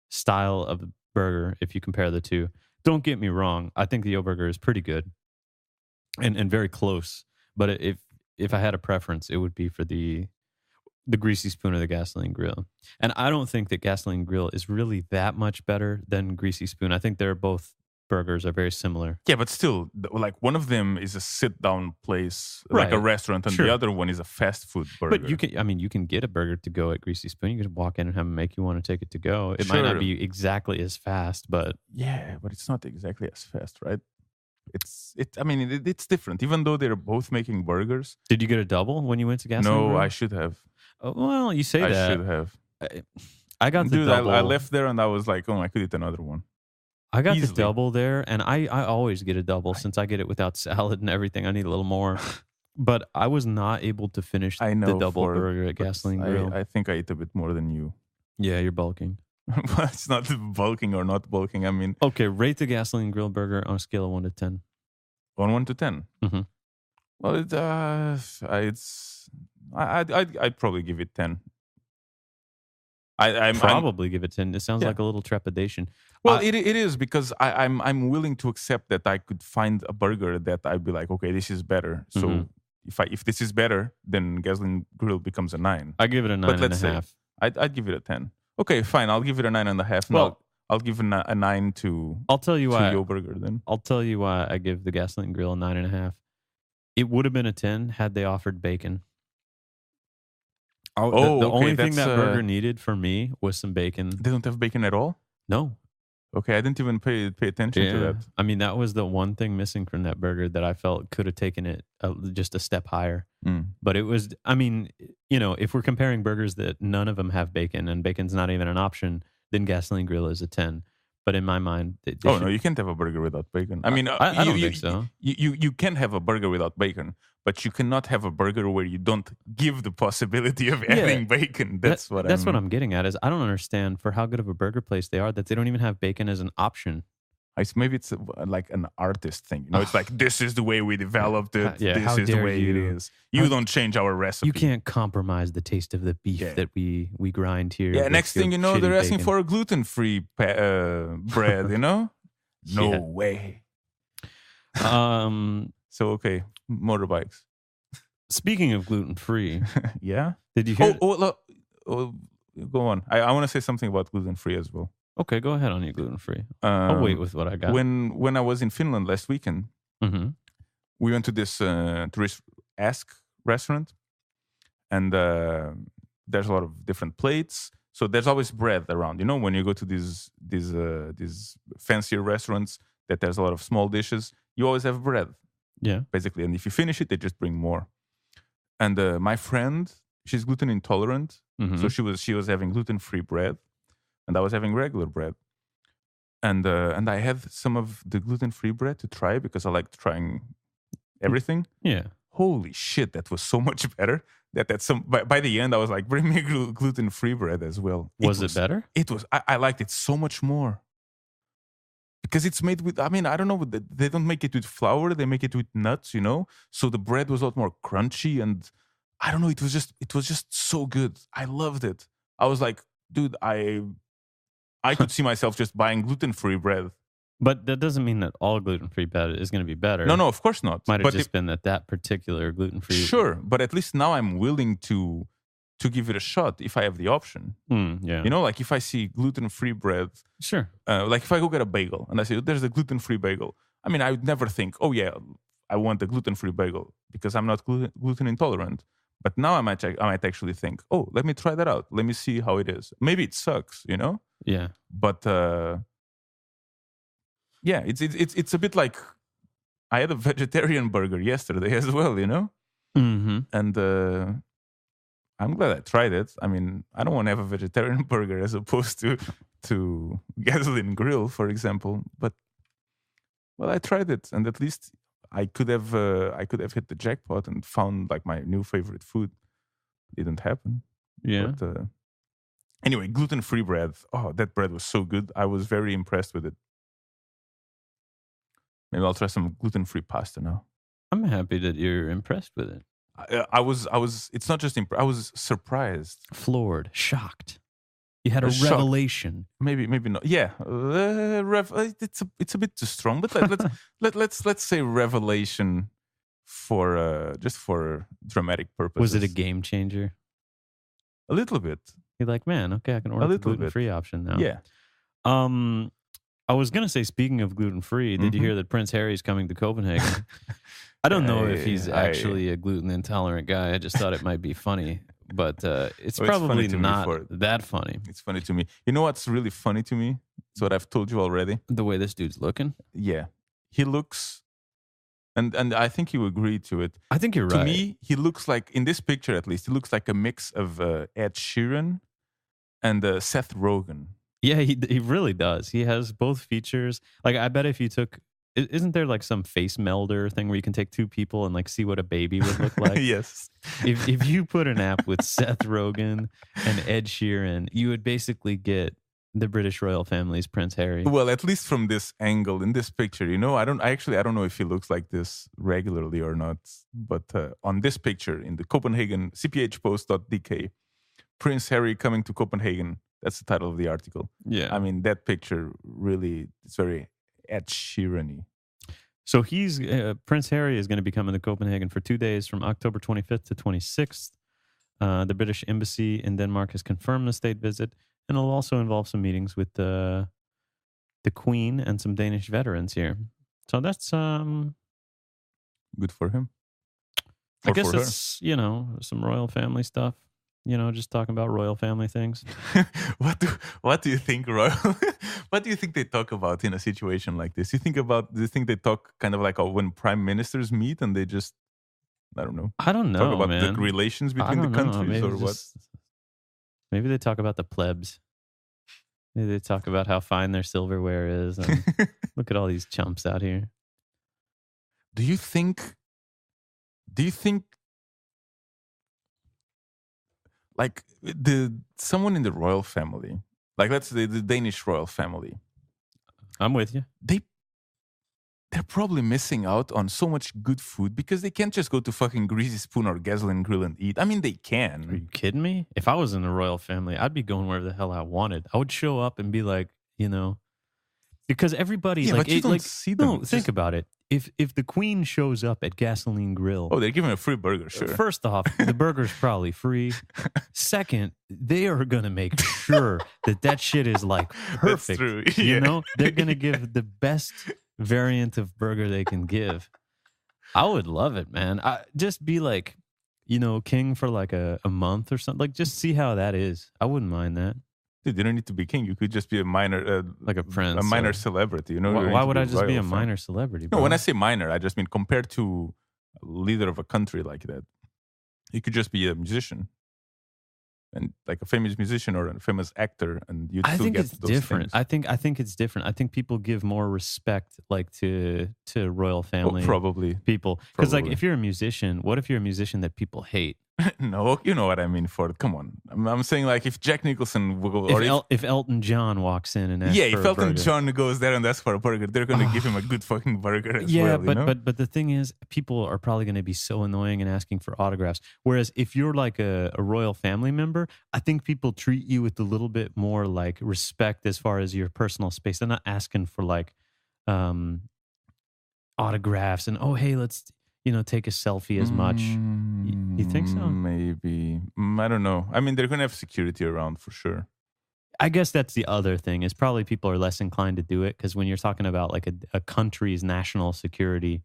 style of burger if you compare the two. Don't get me wrong. I think the Yo Burger is pretty good and very close. But if I had a preference, it would be for the Greasy Spoon or the Gasoline Grill. And I don't think that Gasoline Grill is really that much better than Greasy Spoon. I think they're both burgers are very similar. Yeah, but still, like one of them is a sit-down place, like a Right. restaurant, and Sure. the other one is a fast food burger. But you can get a burger to go at Greasy Spoon. You can walk in and have them make you want to take it to go. It might not Sure. be exactly as fast, but Yeah, but it's not exactly as fast, right? It's different. Even though they're both making burgers. did you get a double when you went to Gasoline No, Grill? I should have. Oh, well, you say I that. should have. I got the Dude, double. I left there and I was like, oh, I could eat another one. I got the easily. double there, and I always get a double since I get it without salad and everything. I need a little more. But I was not able to finish I know the double burger at but Gasoline Grill. I think I ate a bit more than you. Yeah, you're bulking. It's not bulking or not bulking. I mean, Okay, rate the Gasoline Grill burger on a scale of 1 to 10. on 1 to 10. Mhm. Well, I'd probably give it 10. I'm Probably give it 10. It sounds Yeah. like a little trepidation. Well, I- it is because I'm willing to accept that I could find a burger that I'd be like, okay, this is better. So Mhm. if this is better, then Gasoline Grill becomes a 9. I give it a 9 But and a let's say half. I'd give it a 10. Okay, fine. I'll give it a 9.5. Well- Well, I'll give a 9 to I'll tell you why. your burger then. I'll tell you why I give the Gasoline Grill a 9.5. It would have been a 10 had they offered bacon. Oh, the okay, only thing that's, that burger needed for me was some bacon. They don't have bacon at all? No. Okay, I didn't even pay attention to that. I mean, that was the one thing missing from that burger that I felt could have taken it just a step higher. Mm. But it was, I mean, you know, if we're comparing burgers that none of them have bacon and bacon's not even an option, then Gasoline Grill is a 10. But in my mind, No, you can't have a burger without bacon. I mean, I don't think so. You can have a burger without bacon, but you cannot have a burger where you don't give the possibility of adding bacon. That's what I'm getting at. Is I don't understand for how good of a burger place they are that they don't even have bacon as an option. Maybe it's like an artist thing. You know, it's like this is the way we developed it. Yeah, how this is the dare way it you. is. You don't change our recipe. You can't compromise the taste of the beef Yeah. that we grind here. Yeah. with Next your thing you know, shitty they're asking bacon. for a gluten-free bread. You know, no Yeah. way. Um, So okay, motorbikes. speaking of gluten free, Yeah. did you hear? Look, go on. I want to say something about gluten-free as well. Okay, go ahead on your gluten free. I'll wait with what I got. When I was in Finland last weekend, Mm-hmm. we went to this tourist restaurant, and there's a lot of different plates. So there's always bread around. You know, when you go to these fancier restaurants, that there's a lot of small dishes. You always have bread, Yeah. basically, and if you finish it, they just bring more. And my friend, she's gluten intolerant, Mm-hmm. so she was having gluten-free bread, and I was having regular bread. And I had some of the gluten-free bread to try because I like trying everything. Yeah. Holy shit, that was so much better. By the end, I was like, bring me gluten-free bread as well. Was it better? It was. I liked it so much more because it's made with. I mean, I don't know. They don't make it with flour. They make it with nuts. You know, so the bread was a lot more crunchy, and I don't know. It was just so good. I loved it. I was like, dude, I could see myself just buying gluten-free bread. But that doesn't mean that all gluten free bread is going to be better. No, of course not. Might have But just been that particular gluten free. sure, but at least now I'm willing to give it a shot if I have the option. Yeah. You know, like if I see gluten-free bread, Sure. like if I go get a bagel and I say, there's a gluten-free bagel. I mean, I would never think, oh yeah, I want a gluten-free bagel because I'm not gluten intolerant. But now I might actually think, oh, let me try that out. Let me see how it is. Maybe it sucks, you know? Yeah. But yeah, it's a bit like I had a vegetarian burger yesterday as well, you know? Mm-hmm. And I'm glad I tried it. I mean, I don't want to have a vegetarian burger as opposed to Gasoline Grill, for example. But well, I tried it, and at least I could have hit the jackpot and found like my new favorite food. Didn't happen. Yeah. But, anyway, gluten-free bread. Oh, that bread was so good. I was very impressed with it. Maybe I'll try some gluten-free pasta now. I'm happy that you're impressed with it. I was. It's not just I was surprised. Floored, shocked. You had a Shocked. revelation. Maybe not. Yeah, it's a bit too strong. But let's say revelation for just for dramatic purposes. Was it a game changer? A little bit. You're like, man, okay, I can order the little bit. gluten-free option now. Yeah. I was gonna say, speaking of gluten free, did you Mhm. hear that Prince Harry's coming to Copenhagen? I don't know if he's I actually a gluten intolerant guy. I just thought it might be funny, but it's Oh, it's funny probably to me not for that funny. it's funny to me. You know what's really funny to me? It's what I've told you already. The way this dude's looking. Yeah. He looks and I think you agree to it. I think you're To right. me, he looks like in this picture at least, he looks like a mix of Ed Sheeran and Seth Rogen. Yeah, he really does. He has both features. Like, I bet if you took, isn't there like some face melder thing where you can take two people and like see what a baby would look like? Yes. If you put an app with Seth Rogen and Ed Sheeran, you would basically get the British royal family's Prince Harry. Well, at least from this angle in this picture, you know, I don't know if he looks like this regularly or not, but on this picture in the Copenhagen cphpost.dk, Prince Harry coming to Copenhagen. That's the title of the article. Yeah. I mean, that picture really, it's very Ed Sheeran-y. So he's Prince Harry is going to be coming to Copenhagen for 2 days from October 25th to 26th. The British Embassy in Denmark has confirmed the state visit, and it'll also involve some meetings with the Queen and some Danish veterans here. So that's Good for him. I Or guess for her. it's, you know, some royal family stuff. You know, just talking about royal family things. What do you think, Roy? What do you think they talk about in a situation like this? Do you think they talk kind of like when prime ministers meet and they just, I don't know, I don't talk know, about the man. relations I between the don't know. countries or what? Maybe they talk about the plebs. Maybe they talk about how fine their silverware is and look at all these chumps out here. Do you think like someone in the royal family, like let's say the Danish royal family, I'm with you. they're probably missing out on so much good food because they can't just go to fucking Greasy Spoon or Gasoline Grill and eat. I mean, they Are can. you kidding me? If I was in the royal family, I'd be going wherever the hell I wanted. I would show up and be like, you know, because everybody Yeah, like but you it, don't like see them. no, It's think just, about it. If the Queen shows up at Gasoline Grill, oh, they're giving a free burger, sure. first off, the burger's probably free. Second, they are gonna make sure that shit is like perfect. true. You Yeah. know, they're gonna give the best variant of burger they can give. I would love it, man. Just be like, you know, king for like a month or something. Like, just see how that is. I wouldn't mind that. Dude, you don't need to be king. You could just be a minor, Like a prince, a minor or- celebrity. You know, you don't Why need to would I just be royal a fam- minor celebrity? No, Bro? when I say minor, I just mean compared to a leader of a country like that, you could just be a musician and like a famous musician or a famous actor, and you'd I still think get it's those different. things. I think it's different. I think people give more respect like to royal Oh, family probably. people. Because like Probably. if you're a musician, what if you're a musician that people hate? No, you know what I mean. For come on, I'm saying like if Jack Nicholson will go, or If Elton John walks in and asks yeah, for if a Elton burger. John goes there and asks for a burger, they're gonna give him a good fucking burger as Yeah, well. You know? but the thing is, people are probably going to be so annoying and asking for autographs. Whereas if you're like a royal family member, I think people treat you with a little bit more like respect as far as your personal space. They're not asking for like autographs and oh hey, let's take a selfie as much. You think so? Maybe. I don't know. I mean, they're gonna have security around for sure. I guess that's the other thing is probably people are less inclined to do it because when you're talking about like a country's national security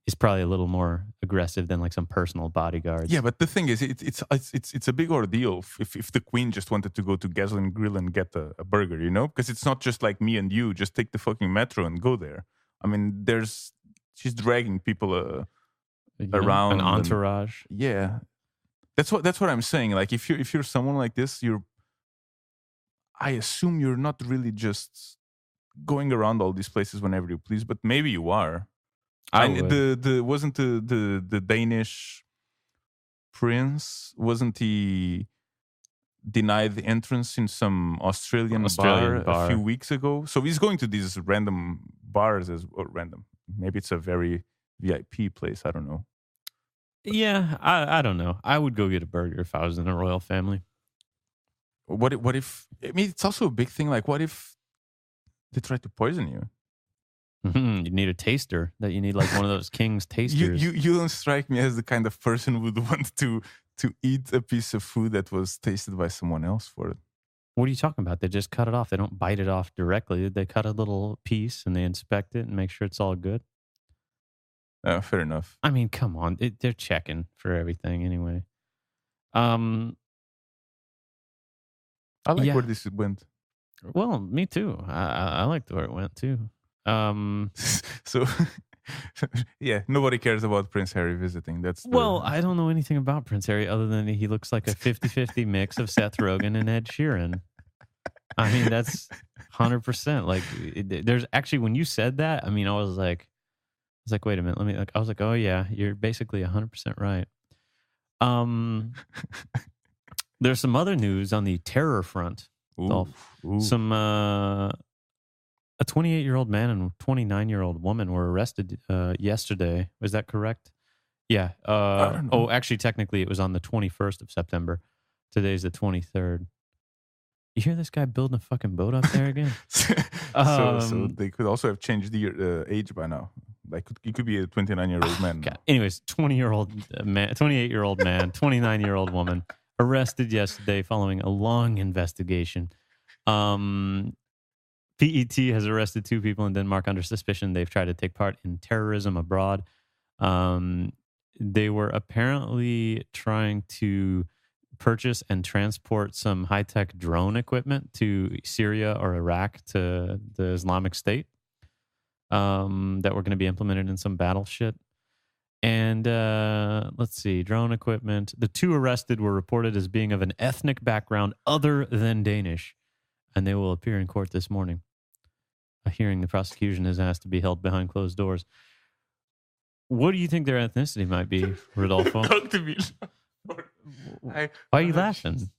is probably a little more aggressive than like some personal bodyguards. Yeah, but the thing is, it's a big ordeal if the Queen just wanted to go to Gasoline Grill and get a burger, you know, because it's not just like me and you just take the fucking metro and go there. I mean, she's dragging people around an and- entourage. yeah, that's what I'm saying. Like if you're someone like this, I assume you're not really just going around all these places whenever you please, but maybe you are. would. The wasn't the Danish prince, wasn't he denied the entrance in some Australian bar a few weeks ago? So he's going to these random bars or random. Maybe it's a very VIP place. I don't know. Yeah, I don't know. I would go get a burger if I was in a royal family. What if? I mean, it's also a big thing. Like, what if they try to poison you? You need a taster. That you need like one of those king's tasters. You don't strike me as the kind of person who would want to eat a piece of food that was tasted by someone else for it. What are you talking about? They just cut it off. They don't bite it off directly. They cut a little piece and they inspect it and make sure it's all good. Fair enough. I mean, come on. They're checking for everything anyway. Um, I like yeah. where this went. Well, me too. I liked where it went too. So, yeah, nobody cares about Prince Harry visiting. Well, I don't know anything about Prince Harry other than he looks like a 50-50 mix of Seth Rogen and Ed Sheeran. I mean, that's 100%. Like, there's actually, when you said that, I mean, I was like, wait a minute. I was like, oh yeah, you're basically 100% right. There's some other news on the terror front. Ooh. A 28-year-old man and 29-year-old woman were arrested yesterday. Was that correct? Yeah. I don't know. Actually, technically, it was on the 21st of September. Today's the 23rd. You hear this guy building a fucking boat up there again? So they could also have changed the age by now. Like it could be a 29-year-old man. God. Anyways, 28-year-old man, 29-year-old woman arrested yesterday following a long investigation. PET has arrested 2 people in Denmark under suspicion they've tried to take part in terrorism abroad. They were apparently trying to purchase and transport some high-tech drone equipment to Syria or Iraq to the Islamic State that were going to be implemented in some battle shit. And let's see, drone equipment. The 2 arrested were reported as being of an ethnic background other than Danish, and they will appear in court this morning. A hearing the prosecution has asked to be held behind closed doors. What do you think their ethnicity might be, Rodolfo? Talk to me. Why are you laughing?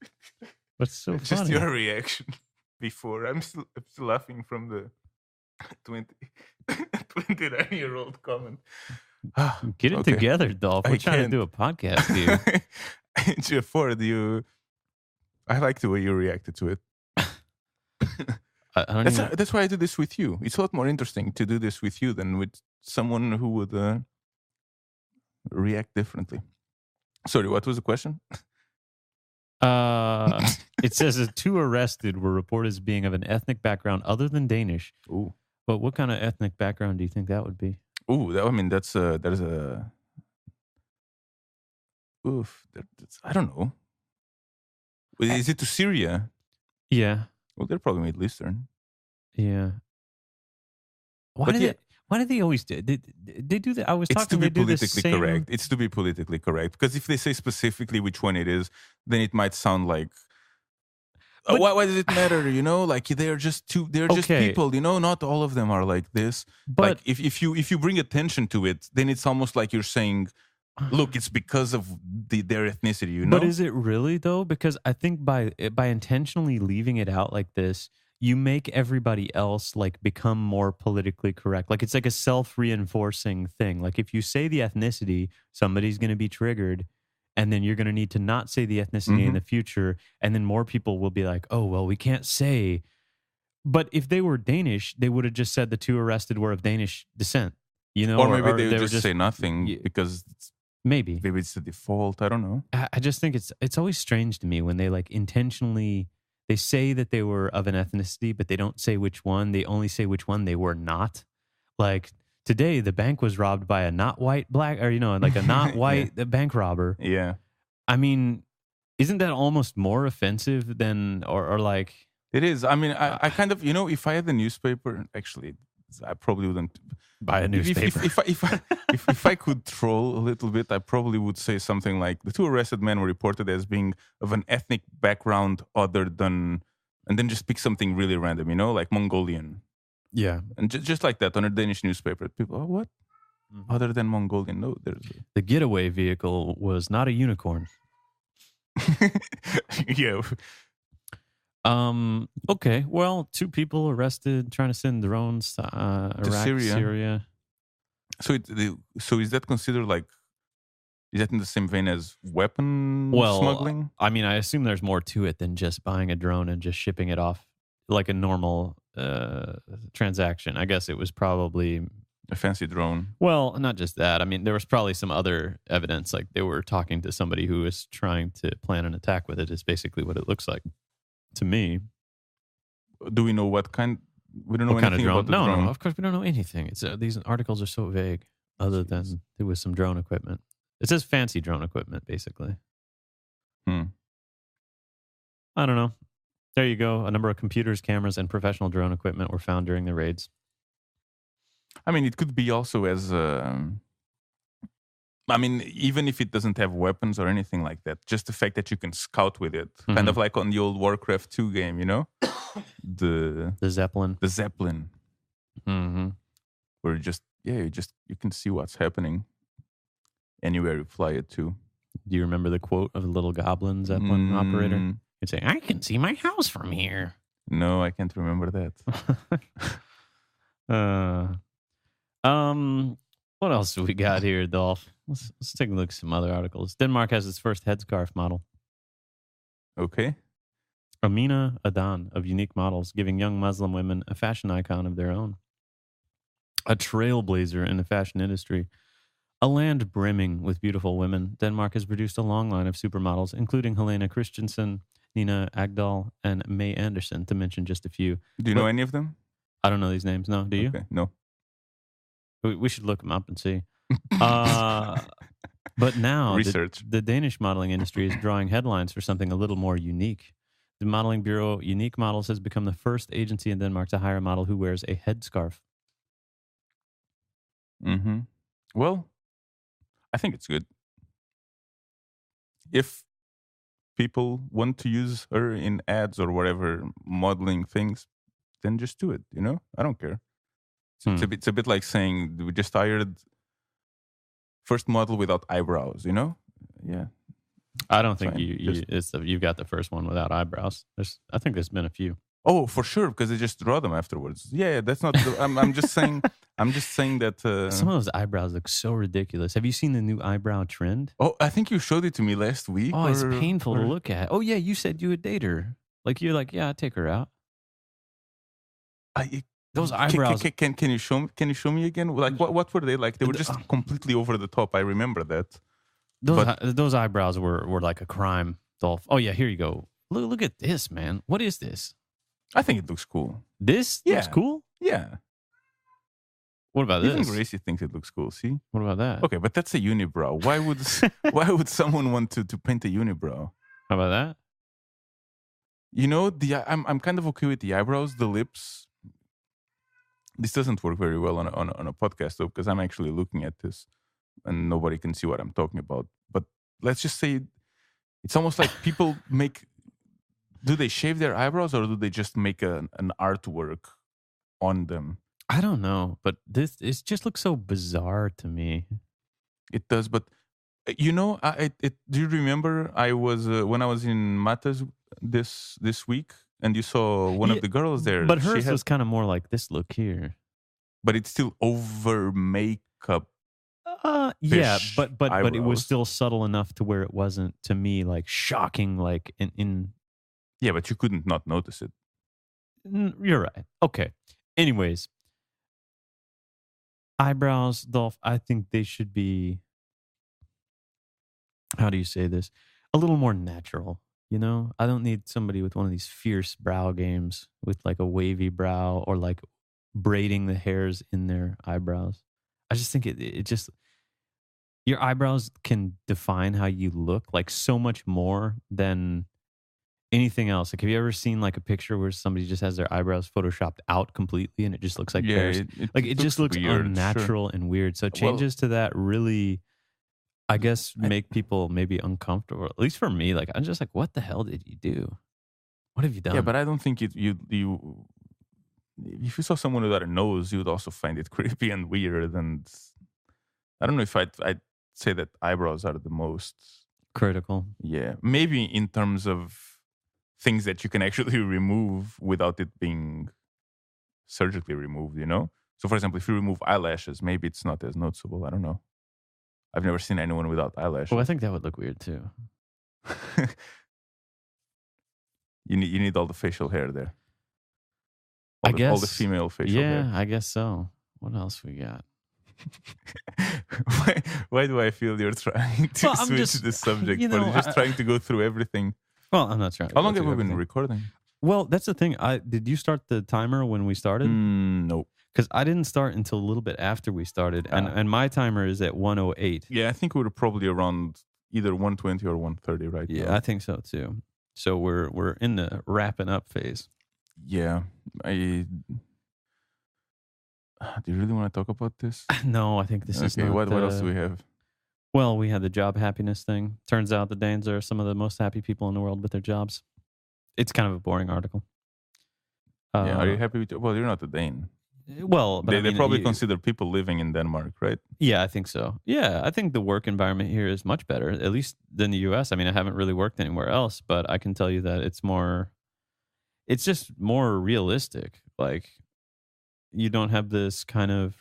What's so funny? Just your reaction before. I'm still laughing from the 29-year-old comment. Get it together, Dolph. We're trying to do a podcast here. I like the way you reacted to it. That's why I do this with you. It's a lot more interesting to do this with you than with someone who would react differently. Sorry, what was the question? It says the 2 arrested were reported as being of an ethnic background other than Danish. Ooh. But what kind of ethnic background do you think that would be? Ooh, there's a. Oof, I don't know. Is it to Syria? Yeah. Well, they're probably Middle Eastern. Yeah. Why do they always do? They do that. I was it's talking. To be politically correct. It's to be politically correct because if they say specifically which one it is, then it might sound like. Why does it matter? You know, like they're just just people. You know, not all of them are like this. But like if you bring attention to it, then it's almost like you're saying, look, it's because of their ethnicity. You know. But is it really though? Because I think by intentionally leaving it out like this, you make everybody else like become more politically correct. Like it's like a self-reinforcing thing. Like if you say the ethnicity, somebody's going to be triggered. And then you're going to need to not say the ethnicity in the future. And then more people will be like, oh, well, we can't say. But if they were Danish, they would have just said the 2 arrested were of Danish descent. You know, or maybe they would just say nothing because maybe it's the default. I don't know. I just think it's always strange to me when they like intentionally, they say that they were of an ethnicity, but they don't say which one. They only say which one they were not. Like, today, the bank was robbed by a not white black, or, you know, like a not white bank robber. Yeah. I mean, isn't that almost more offensive than, or like... It is. I mean, I kind of, you know, if I had the newspaper, actually, I probably wouldn't buy a newspaper. If I could troll a little bit, I probably would say something like, the 2 arrested men were reported as being of an ethnic background other than, and then just pick something really random, you know, like Mongolian. Yeah. And just like that on a Danish newspaper, people, oh, what? Mm-hmm. Other than Mongolian? No, there's... The getaway vehicle was not a unicorn. Yeah. Okay, well, 2 people arrested trying to send drones to Iraq, Syria. So is that considered like, is that in the same vein as weapon smuggling? I mean, I assume there's more to it than just buying a drone and just shipping it off like a normal transaction. I guess it was probably a fancy drone. Well, not just that. I mean, there was probably some other evidence, like they were talking to somebody who was trying to plan an attack with it, is basically what it looks like. to me. Do we know what kind? We don't know What kind of anything drone? about the No, drone. no. Of course, we don't know anything. It's these articles are so vague. Other Jeez. than it was some drone equipment. It says fancy drone equipment, basically. Hmm. I don't know. There you go. A number of computers, cameras, and professional drone equipment were found during the raids. I mean, it could be also as. I mean, even if it doesn't have weapons or anything like that, just the fact that you can scout with it, kind of like on the old Warcraft 2 game, you know, the Zeppelin. the Zeppelin, Mm-hmm. where you can see what's happening anywhere you fly it to. Do you remember the quote of the little goblin Zeppelin operator? You'd say, "I can see my house from here." No, I can't remember that. What else do we got here, Dolph? Let's take a look at some other articles. Denmark has its first headscarf model. Okay. Amina Adan of Unique Models, giving young Muslim women a fashion icon of their own. A trailblazer in the fashion industry. A land brimming with beautiful women, Denmark has produced a long line of supermodels, including Helena Christensen, Nina Agdal, and May Anderson, to mention just a few. Do you know any of them? I don't know these names. No, do you? Okay, no. We should look them up and see. But now Research. the Danish modeling industry is drawing headlines for something a little more unique. The modeling bureau Unique Models has become the first agency in Denmark to hire a model who wears a headscarf. Mm-hmm. Well, I think it's good. If people want to use her in ads or whatever modeling things, then just do it. You know, I don't care. It's a bit like saying we just hired first model without eyebrows. You know, yeah. I don't think you've got the first one without eyebrows. I think there's been a few. Oh, for sure, because they just draw them afterwards. Yeah, that's not. I'm just saying. I'm just saying that some of those eyebrows look so ridiculous. Have you seen the new eyebrow trend? Oh, I think you showed it to me last week. Oh, it's painful to look at. Oh yeah, you said you would date her. Like you're like, yeah, I'd take her out. Those eyebrows. Can you show me? Can you show me again? Like what were they like? They were just completely over the top. I remember that. Those eyebrows were like a crime, Dolph. Oh yeah, here you go. Look at this, man. What is this? I think it looks cool. This looks cool? Yeah. What about this? Even Gracie thinks it looks cool. See? What about that? Okay, but that's a unibrow. Why would someone want to paint a unibrow? How about that? You know, I'm kind of okay with the eyebrows, the lips. This doesn't work very well on a podcast though, because I'm actually looking at this and nobody can see what I'm talking about. But let's just say it's almost like people make. Do they shave their eyebrows or do they just make an artwork on them? I don't know, but it just looks so bizarre to me. It does, but you know, do you remember I was when I was in Matas this week, and you saw one of the girls there. But hers was kind of more like this look here. But it's still over makeup. Yeah, but it was still subtle enough to where it wasn't to me like shocking, like in. Yeah, but you couldn't not notice it. You're right. Okay. Anyways, eyebrows, Dolph, I think they should be, how do you say this? A little more natural, you know? I don't need somebody with one of these fierce brow games with like a wavy brow or like braiding the hairs in their eyebrows. I just think it just, your eyebrows can define how you look like so much more than anything else. Like, have you ever seen like a picture where somebody just has their eyebrows photoshopped out completely and it just looks like it just looks weird, unnatural and weird. So changes to that really, I guess, make people maybe uncomfortable. At least for me, like I'm just like, what the hell did you do? What have you done? Yeah, but I don't think you if you saw someone without a nose, you would also find it creepy and weird. And I don't know if I'd say that eyebrows are the most critical. Yeah, maybe in terms of things that you can actually remove without it being surgically removed, you know? So, for example, if you remove eyelashes, maybe it's not as noticeable. I don't know. I've never seen anyone without eyelashes. Well, I think that would look weird too. You need all the facial hair there. I guess all the female facial hair. Yeah, I guess so. What else we got? Why do I feel you're trying to switch the subject? But you're just trying to go through everything. Well, I'm not trying. How long have we been recording? Well, that's the thing. Did you start the timer when we started? No. Because I didn't start until a little bit after we started, and Ah. my timer is at 1:08. Yeah, I think we're probably around either 120 or 130 right Yeah, now. I think so too. So we're in the wrapping up phase. Yeah. I Do you really want to talk about this? No, I think this is Okay, not. what else do we have? Well, we had the job happiness thing. Turns out the Danes are some of the most happy people in the world with their jobs. It's kind of a boring article. Yeah, are you Uh, happy with Well, you're not a Dane. well, but I They mean, probably consider people living in Denmark, right? yeah, I think so. Yeah, I think the work environment here is much better, at least than the U.S. I mean, I haven't really worked anywhere else, but I can tell you that it's just more realistic. Like, you don't have this kind of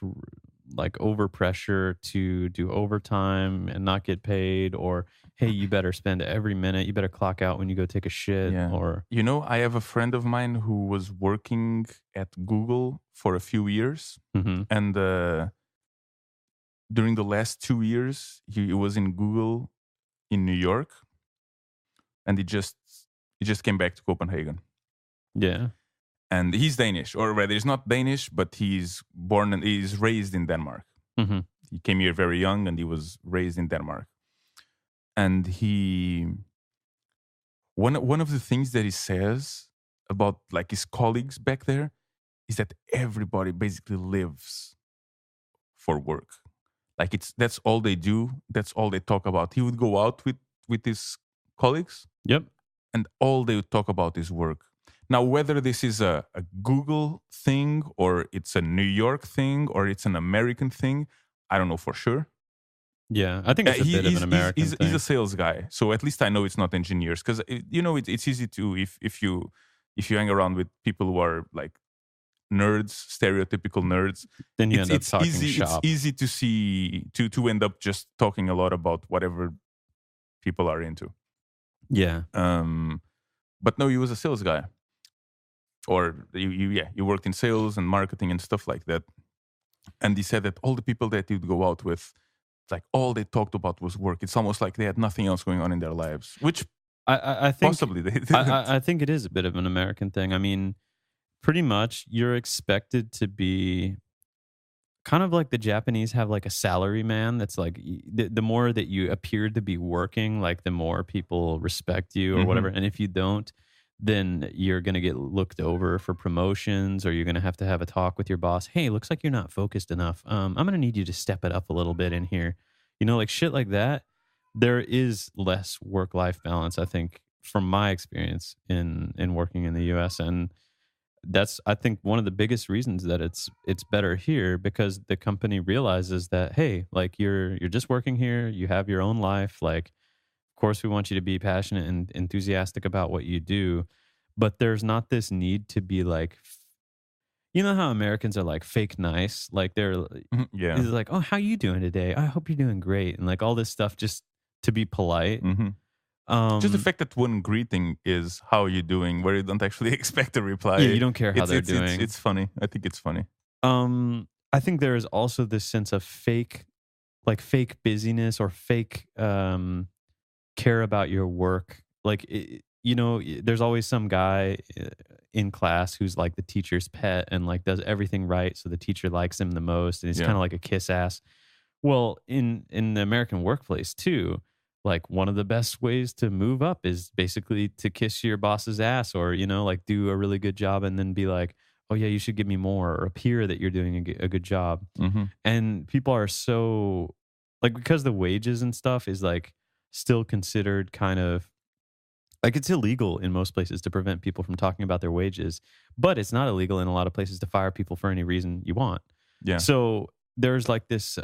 like overpressure to do overtime and not get paid, or hey, you better spend every minute, you better clock out when you go take a shit, Yeah. or You know, I have a friend of mine who was working at Google for a few years, mhm. and during the last 2 years, he was in Google in New York, and he just came back to Copenhagen. Yeah. And he's Danish, or rather, he's not Danish, but he's raised in Denmark. Mhm. He came here very young, and he was raised in Denmark. And one of the things that he says about like his colleagues back there is that everybody basically lives for work. Like that's all they do. That's all they talk about. He would go out with his colleagues, Yep. and all they would talk about is work. Now, whether this is a Google thing, or it's a New York thing, or it's an American thing, I don't know for sure. Yeah. I think it's a bit of an American He's a thing. sales guy, so at least I know it's not engineers, because it's easy to, if you hang around with people who are like nerds, stereotypical nerds, Then you end up it's talking easy shop. to see to end up just talking a lot about whatever people are into. Yeah. But no, he was a sales guy, or you worked in sales and marketing and stuff like that. And he said that all the people that he'd go out with, like all they talked about was work. It's almost like they had nothing else going on in their lives, which I think possibly they didn't. I think it is a bit of an American thing. I mean, pretty much you're expected to be kind of like the Japanese have like a salary man that's like the more that you appear to be working, like the more people respect you or whatever. Mhm. And if you don't, then you're going to get looked over for promotions, or you're going to have a talk with your boss. Hey, looks like you're not focused enough. I'm going to need you to step it up a little bit in here. You know, like shit like that. There is less work life balance, I think, from my experience in working in the US. And that's, I think, one of the biggest reasons that it's better here, because the company realizes that, hey, like you're just working here, you have your own life, like of course we want you to be passionate and enthusiastic about what you do, but there's not this need to be like you know how Americans are like fake nice, like they're Yeah. is like, oh, how you doing today? I hope you're doing great, and like all this stuff just to be polite. Hmm. Just the um fact that one greeting is "How are you doing," where you don't actually expect a yeah, you reply. don't care how they're doing. It's funny. I think it's funny. I think there is also this sense of fake, like fake busyness or fake care about your work. Like you know, there's always some guy in class who's like the teacher's pet and like does everything right, so the teacher likes him the most, and he's Yeah. kind of like a kiss ass. Well, in the American workplace too, like one of the best ways to move up is basically to kiss your boss's ass, or you know, like do a really good job and then be like, "Oh yeah, you should give me more," or appear that you're doing a good job. Hmm. And people are so like, because the wages and stuff is like still considered kind of like it's illegal in most places to prevent people from talking about their wages, but it's not illegal in a lot of places to fire people for any reason you want. Yeah. So there's like this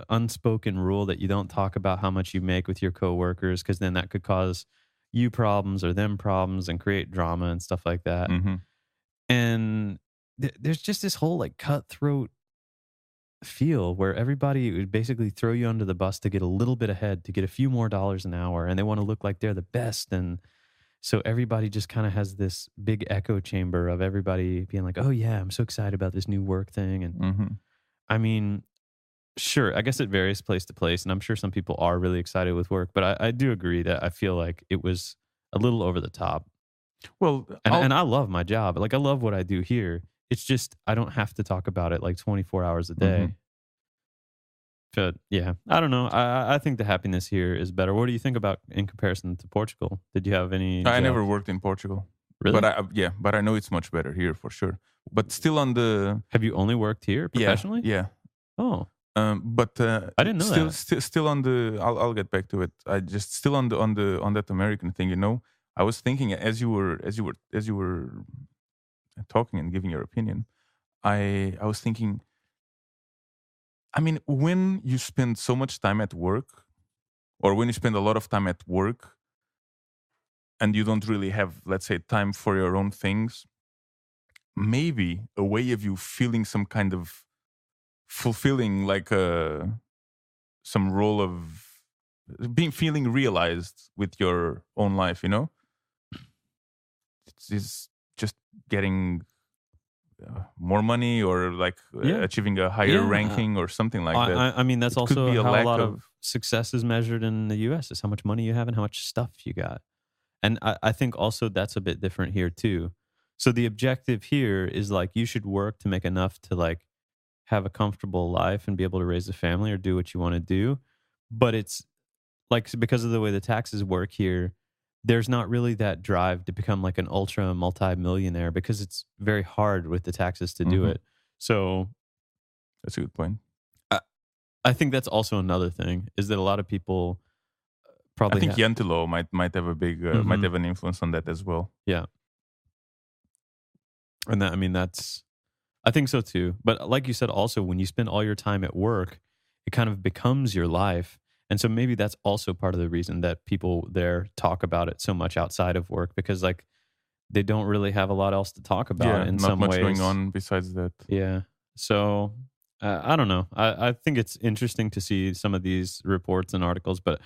unspoken rule that you don't talk about how much you make with your coworkers, because then that could cause you problems or them problems and create drama and stuff like that. Hmm. And there's just this whole like cutthroat feel where everybody would basically throw you under the bus to get a little bit ahead, to get a few more dollars an hour, and they want to look like they're the best. And so everybody just kind of has this big echo chamber of everybody being like, "Oh yeah, I'm so excited about this new work thing." And Hmm. I mean, sure, I guess it varies place to place, and I'm sure some people are really excited with work, but I do agree that I feel like it was a little over the top. Well, And I love my job. Like I love what I do here. It's just I don't have to talk about it like 24 hours a mhm. day. But yeah, I don't know. I think the happiness here is better. What do you think about in comparison to Portugal? Did you have any I never jobs? worked in Portugal, but Really? yeah, but I know it's much better here for sure. But still on the Have you only worked here yeah, professionally? yeah. Oh, But I didn't know that. still on the. I'll get back to it. I just still on that American thing. You know, I was thinking as you were talking and giving your opinion. I was thinking. I mean, when you spend so much time at work, or when you spend a lot of time at work, and you don't really have, let's say, time for your own things, maybe a way of you feeling some kind of fulfilling, like some role of being feeling realized with your own life, you know, it's just getting more money, or like Yeah. achieving a higher Yeah. ranking or something like that. I mean, that's It could also be a how a lack lot of of success is measured in the US is how much money you have and how much stuff you got. And I think also that's a bit different here too. So the objective here is like you should work to make enough to like have a comfortable life and be able to raise a family or do what you want to do. But it's like because of the way the taxes work here, there's not really that drive to become like an ultra multi-millionaire because it's very hard with the taxes to do Mhm. it. So That's a good point. I, I think that's also another thing is that a lot of people I probably think have. Yantelo might have a big might Hmm. have an influence on that as well. Yeah, and that I mean that's I think so too. But like you said, also when you spend all your time at work, it kind of becomes your life. And so maybe that's also part of the reason that people there talk about it so much outside of work because like they don't really have a lot else to talk about Yeah, in not some much going ways. on besides that. Yeah. So I don't know. I think it's interesting to see some of these reports and articles, but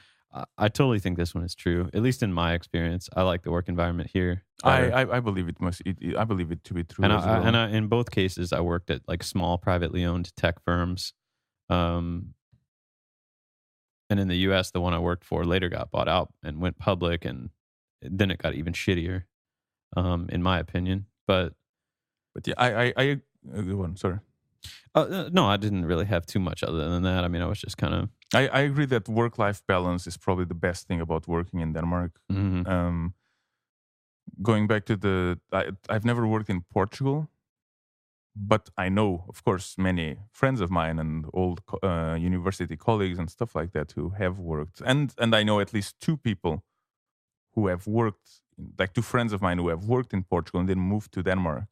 I totally think this one is true. At least in my experience, I like the work environment here better. I believe it must. I believe it to be true as well. In both cases, I worked at like small privately owned tech firms. Um, and in the US, the one I worked for later got bought out and went public. And then it got even shittier, in my opinion. But But yeah, go on. Sorry. no, I didn't really have too much other than that. I mean, I was just kind of, I agree that work life balance is probably the best thing about working in Denmark. mhm. Um, Going back to I've never worked in Portugal, but I know, of course, many friends of mine and old university colleagues and stuff like that who have worked, and I know at least two people who have worked, like two friends of mine who have worked in Portugal and then moved to Denmark.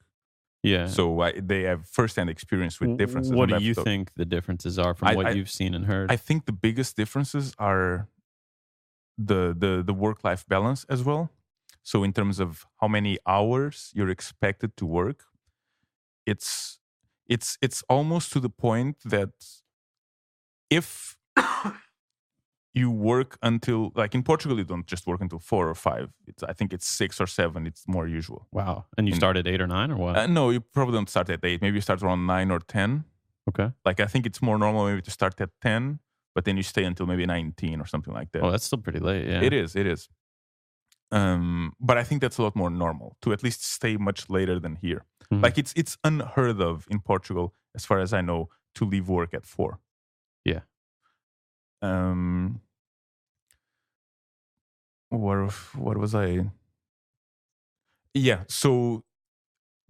Yeah. So they have firsthand experience with differences. What And do you think the differences are from what I you've seen and heard? I think the biggest differences are the work life balance as well. So in terms of how many hours you're expected to work, it's it's almost to the point that if you work until, like in Portugal, you don't just work until 4 or 5. I think it's 6 or 7. It's more usual. Wow. And you In started 8 or 9 or what? No, you probably don't start at 8. Maybe you start around 9 or 10. Okay. Like I think it's more normal maybe to start at 10, but then you stay until maybe 19 or something like that. Oh, that's still pretty late. Yeah. It is. It is. But I think that's a lot more normal to at least stay much later than here. Mhm. Like it's unheard of in Portugal, as far as I know, to leave work at 4. Yeah. Um, what was I? Yeah, so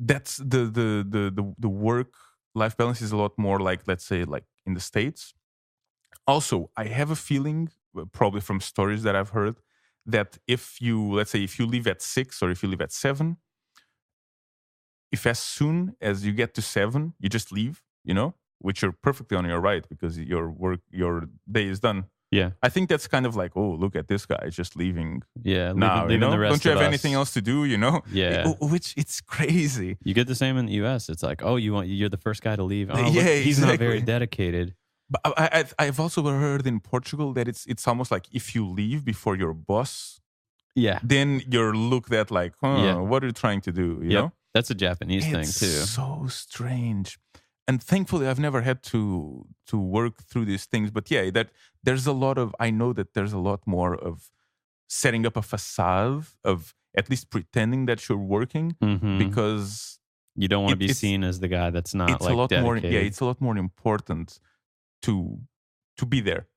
that's the work life balance is a lot more like, let's say, like in the States. Also, I have a feeling, probably from stories that I've heard, that if you, let's say, if you leave at 6 or if you leave at 7, if as soon as you get to 7, you just leave, you know, which you're perfectly on your right because your day is done. Yeah. I think that's kind of like, oh, look at this guy just leaving Yeah. now, you Leaving the know? rest Don't you of have us. anything else to do, you know? Yeah. Which it's crazy. You get the same in the US. It's like, oh, you're the first guy to leave. Oh, Yeah, look, he's not very exactly. dedicated. But I've also heard in Portugal that it's almost like if you leave before your boss, Yeah. then you're looked at like, Yeah. what are you trying to do? You Yep. know? That's a Japanese thing It's too. so strange. And thankfully I've never had to work through these things. But yeah, that I know that there's a lot more of setting up a facade of at least pretending that you're working, because you don't want to be seen as the guy that's not it's like a lot dedicated. more. Yeah, it's a lot more important to be there.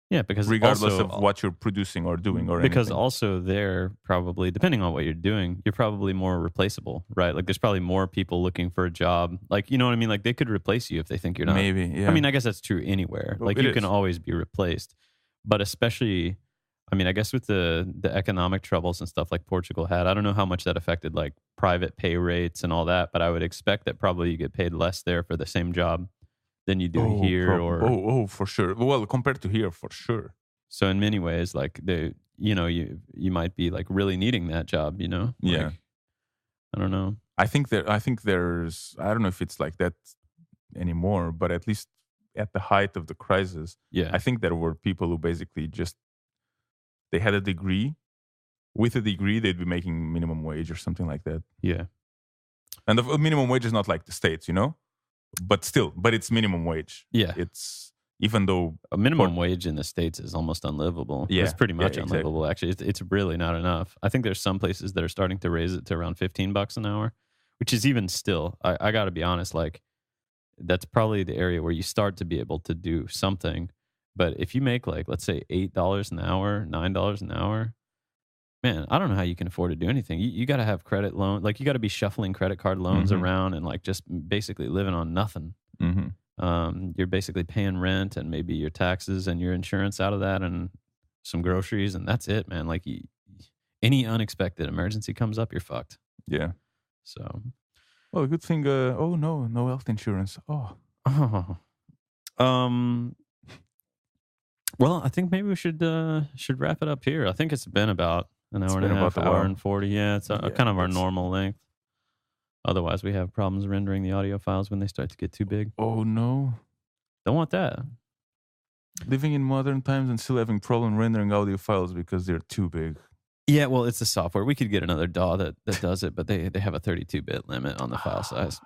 Yeah, because regardless also, of what you're producing or doing or because anything. also they're probably, depending on what you're doing, you're probably more replaceable, right? Like there's probably more people looking for a job. Like, you know what I mean? Like they could replace you if they think you're not. Maybe, yeah. I mean, I guess that's true anywhere. Well, like it you is. can always be replaced. But especially, I mean, I guess with the economic troubles and stuff like Portugal had, I don't know how much that affected like private pay rates and all that, but I would expect that probably you get paid less there for the same job than you do here. For sure. Well, compared to here, for sure. So in many ways, like you might be like really needing that job, you know? Like, yeah. I don't know. I think there's, I don't know if it's like that anymore, but at least at the height of the crisis, yeah, I think there were people who basically just, they had a degree. With a degree, they'd be making minimum wage or something like that. Yeah. And the minimum wage is not like the States, you know? But still, it's minimum wage. Yeah. It's, even though a minimum wage in the States is almost unlivable. Yeah, it's pretty much exactly. unlivable. Actually, it's really not enough. I think there's some places that are starting to raise it to around $15 an hour, which is even still. I got to be honest. Like, that's probably the area where you start to be able to do something. But if you make like, let's say $8 an hour, $9 an hour, man, I don't know how you can afford to do anything. You got to have credit loan. Like, you got to be shuffling credit card loans around and like just basically living on nothing. You're basically paying rent and maybe your taxes and your insurance out of that and some groceries, and that's it, man. Like any unexpected emergency comes up, you're fucked. Yeah. So, well, good thing. Oh no, no health insurance. Oh. Well, I think maybe we should wrap it up here. I think it's been about an hour and a half, hour and 40. Yeah, it's kind of our normal length. Otherwise, we have problems rendering the audio files when they start to get too big. Oh, no. Don't want that. Living in modern times and still having problem rendering audio files because they're too big. Yeah, well, it's the software. We could get another DAW that does it, but they have a 32-bit limit on the file size.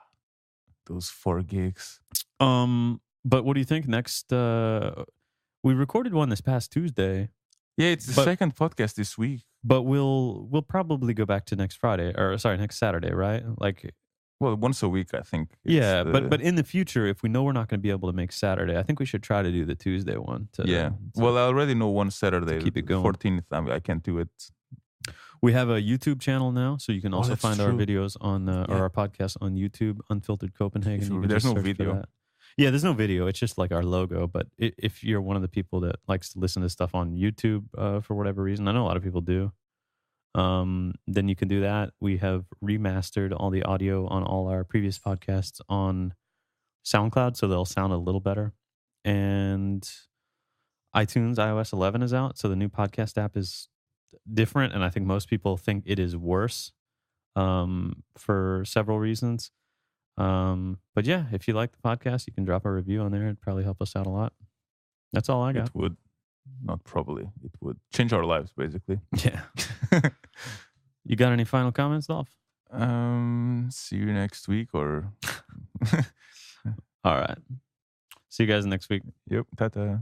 Those 4 gigs. But what do you think next? We recorded one this past Tuesday. Yeah, it's the second podcast this week. But we'll probably go back to next Saturday, right? Like, well, once a week, I think. Yeah, but in the future, if we know we're not going to be able to make Saturday, I think we should try to do the Tuesday one. Well, I already know one Saturday. Keep it going. 14th, I can't do it. We have a YouTube channel now, so you can also find our videos on or our podcast on YouTube, Unfiltered Copenhagen. There's no video. Yeah, there's no video. It's just like our logo. But if you're one of the people that likes to listen to stuff on YouTube for whatever reason, I know a lot of people do, then you can do that. We have remastered all the audio on all our previous podcasts on SoundCloud, so they'll sound a little better. And iTunes iOS 11 is out, so the new podcast app is different, and I think most people think it is worse for several reasons. But yeah, if you like the podcast, you can drop a review on there. It'd probably help us out a lot. That's all I got. It would. Not probably. It would change our lives, basically. Yeah. You got any final comments, Dolph? See you next week or... All right. See you guys next week. Yep. Ta-ta.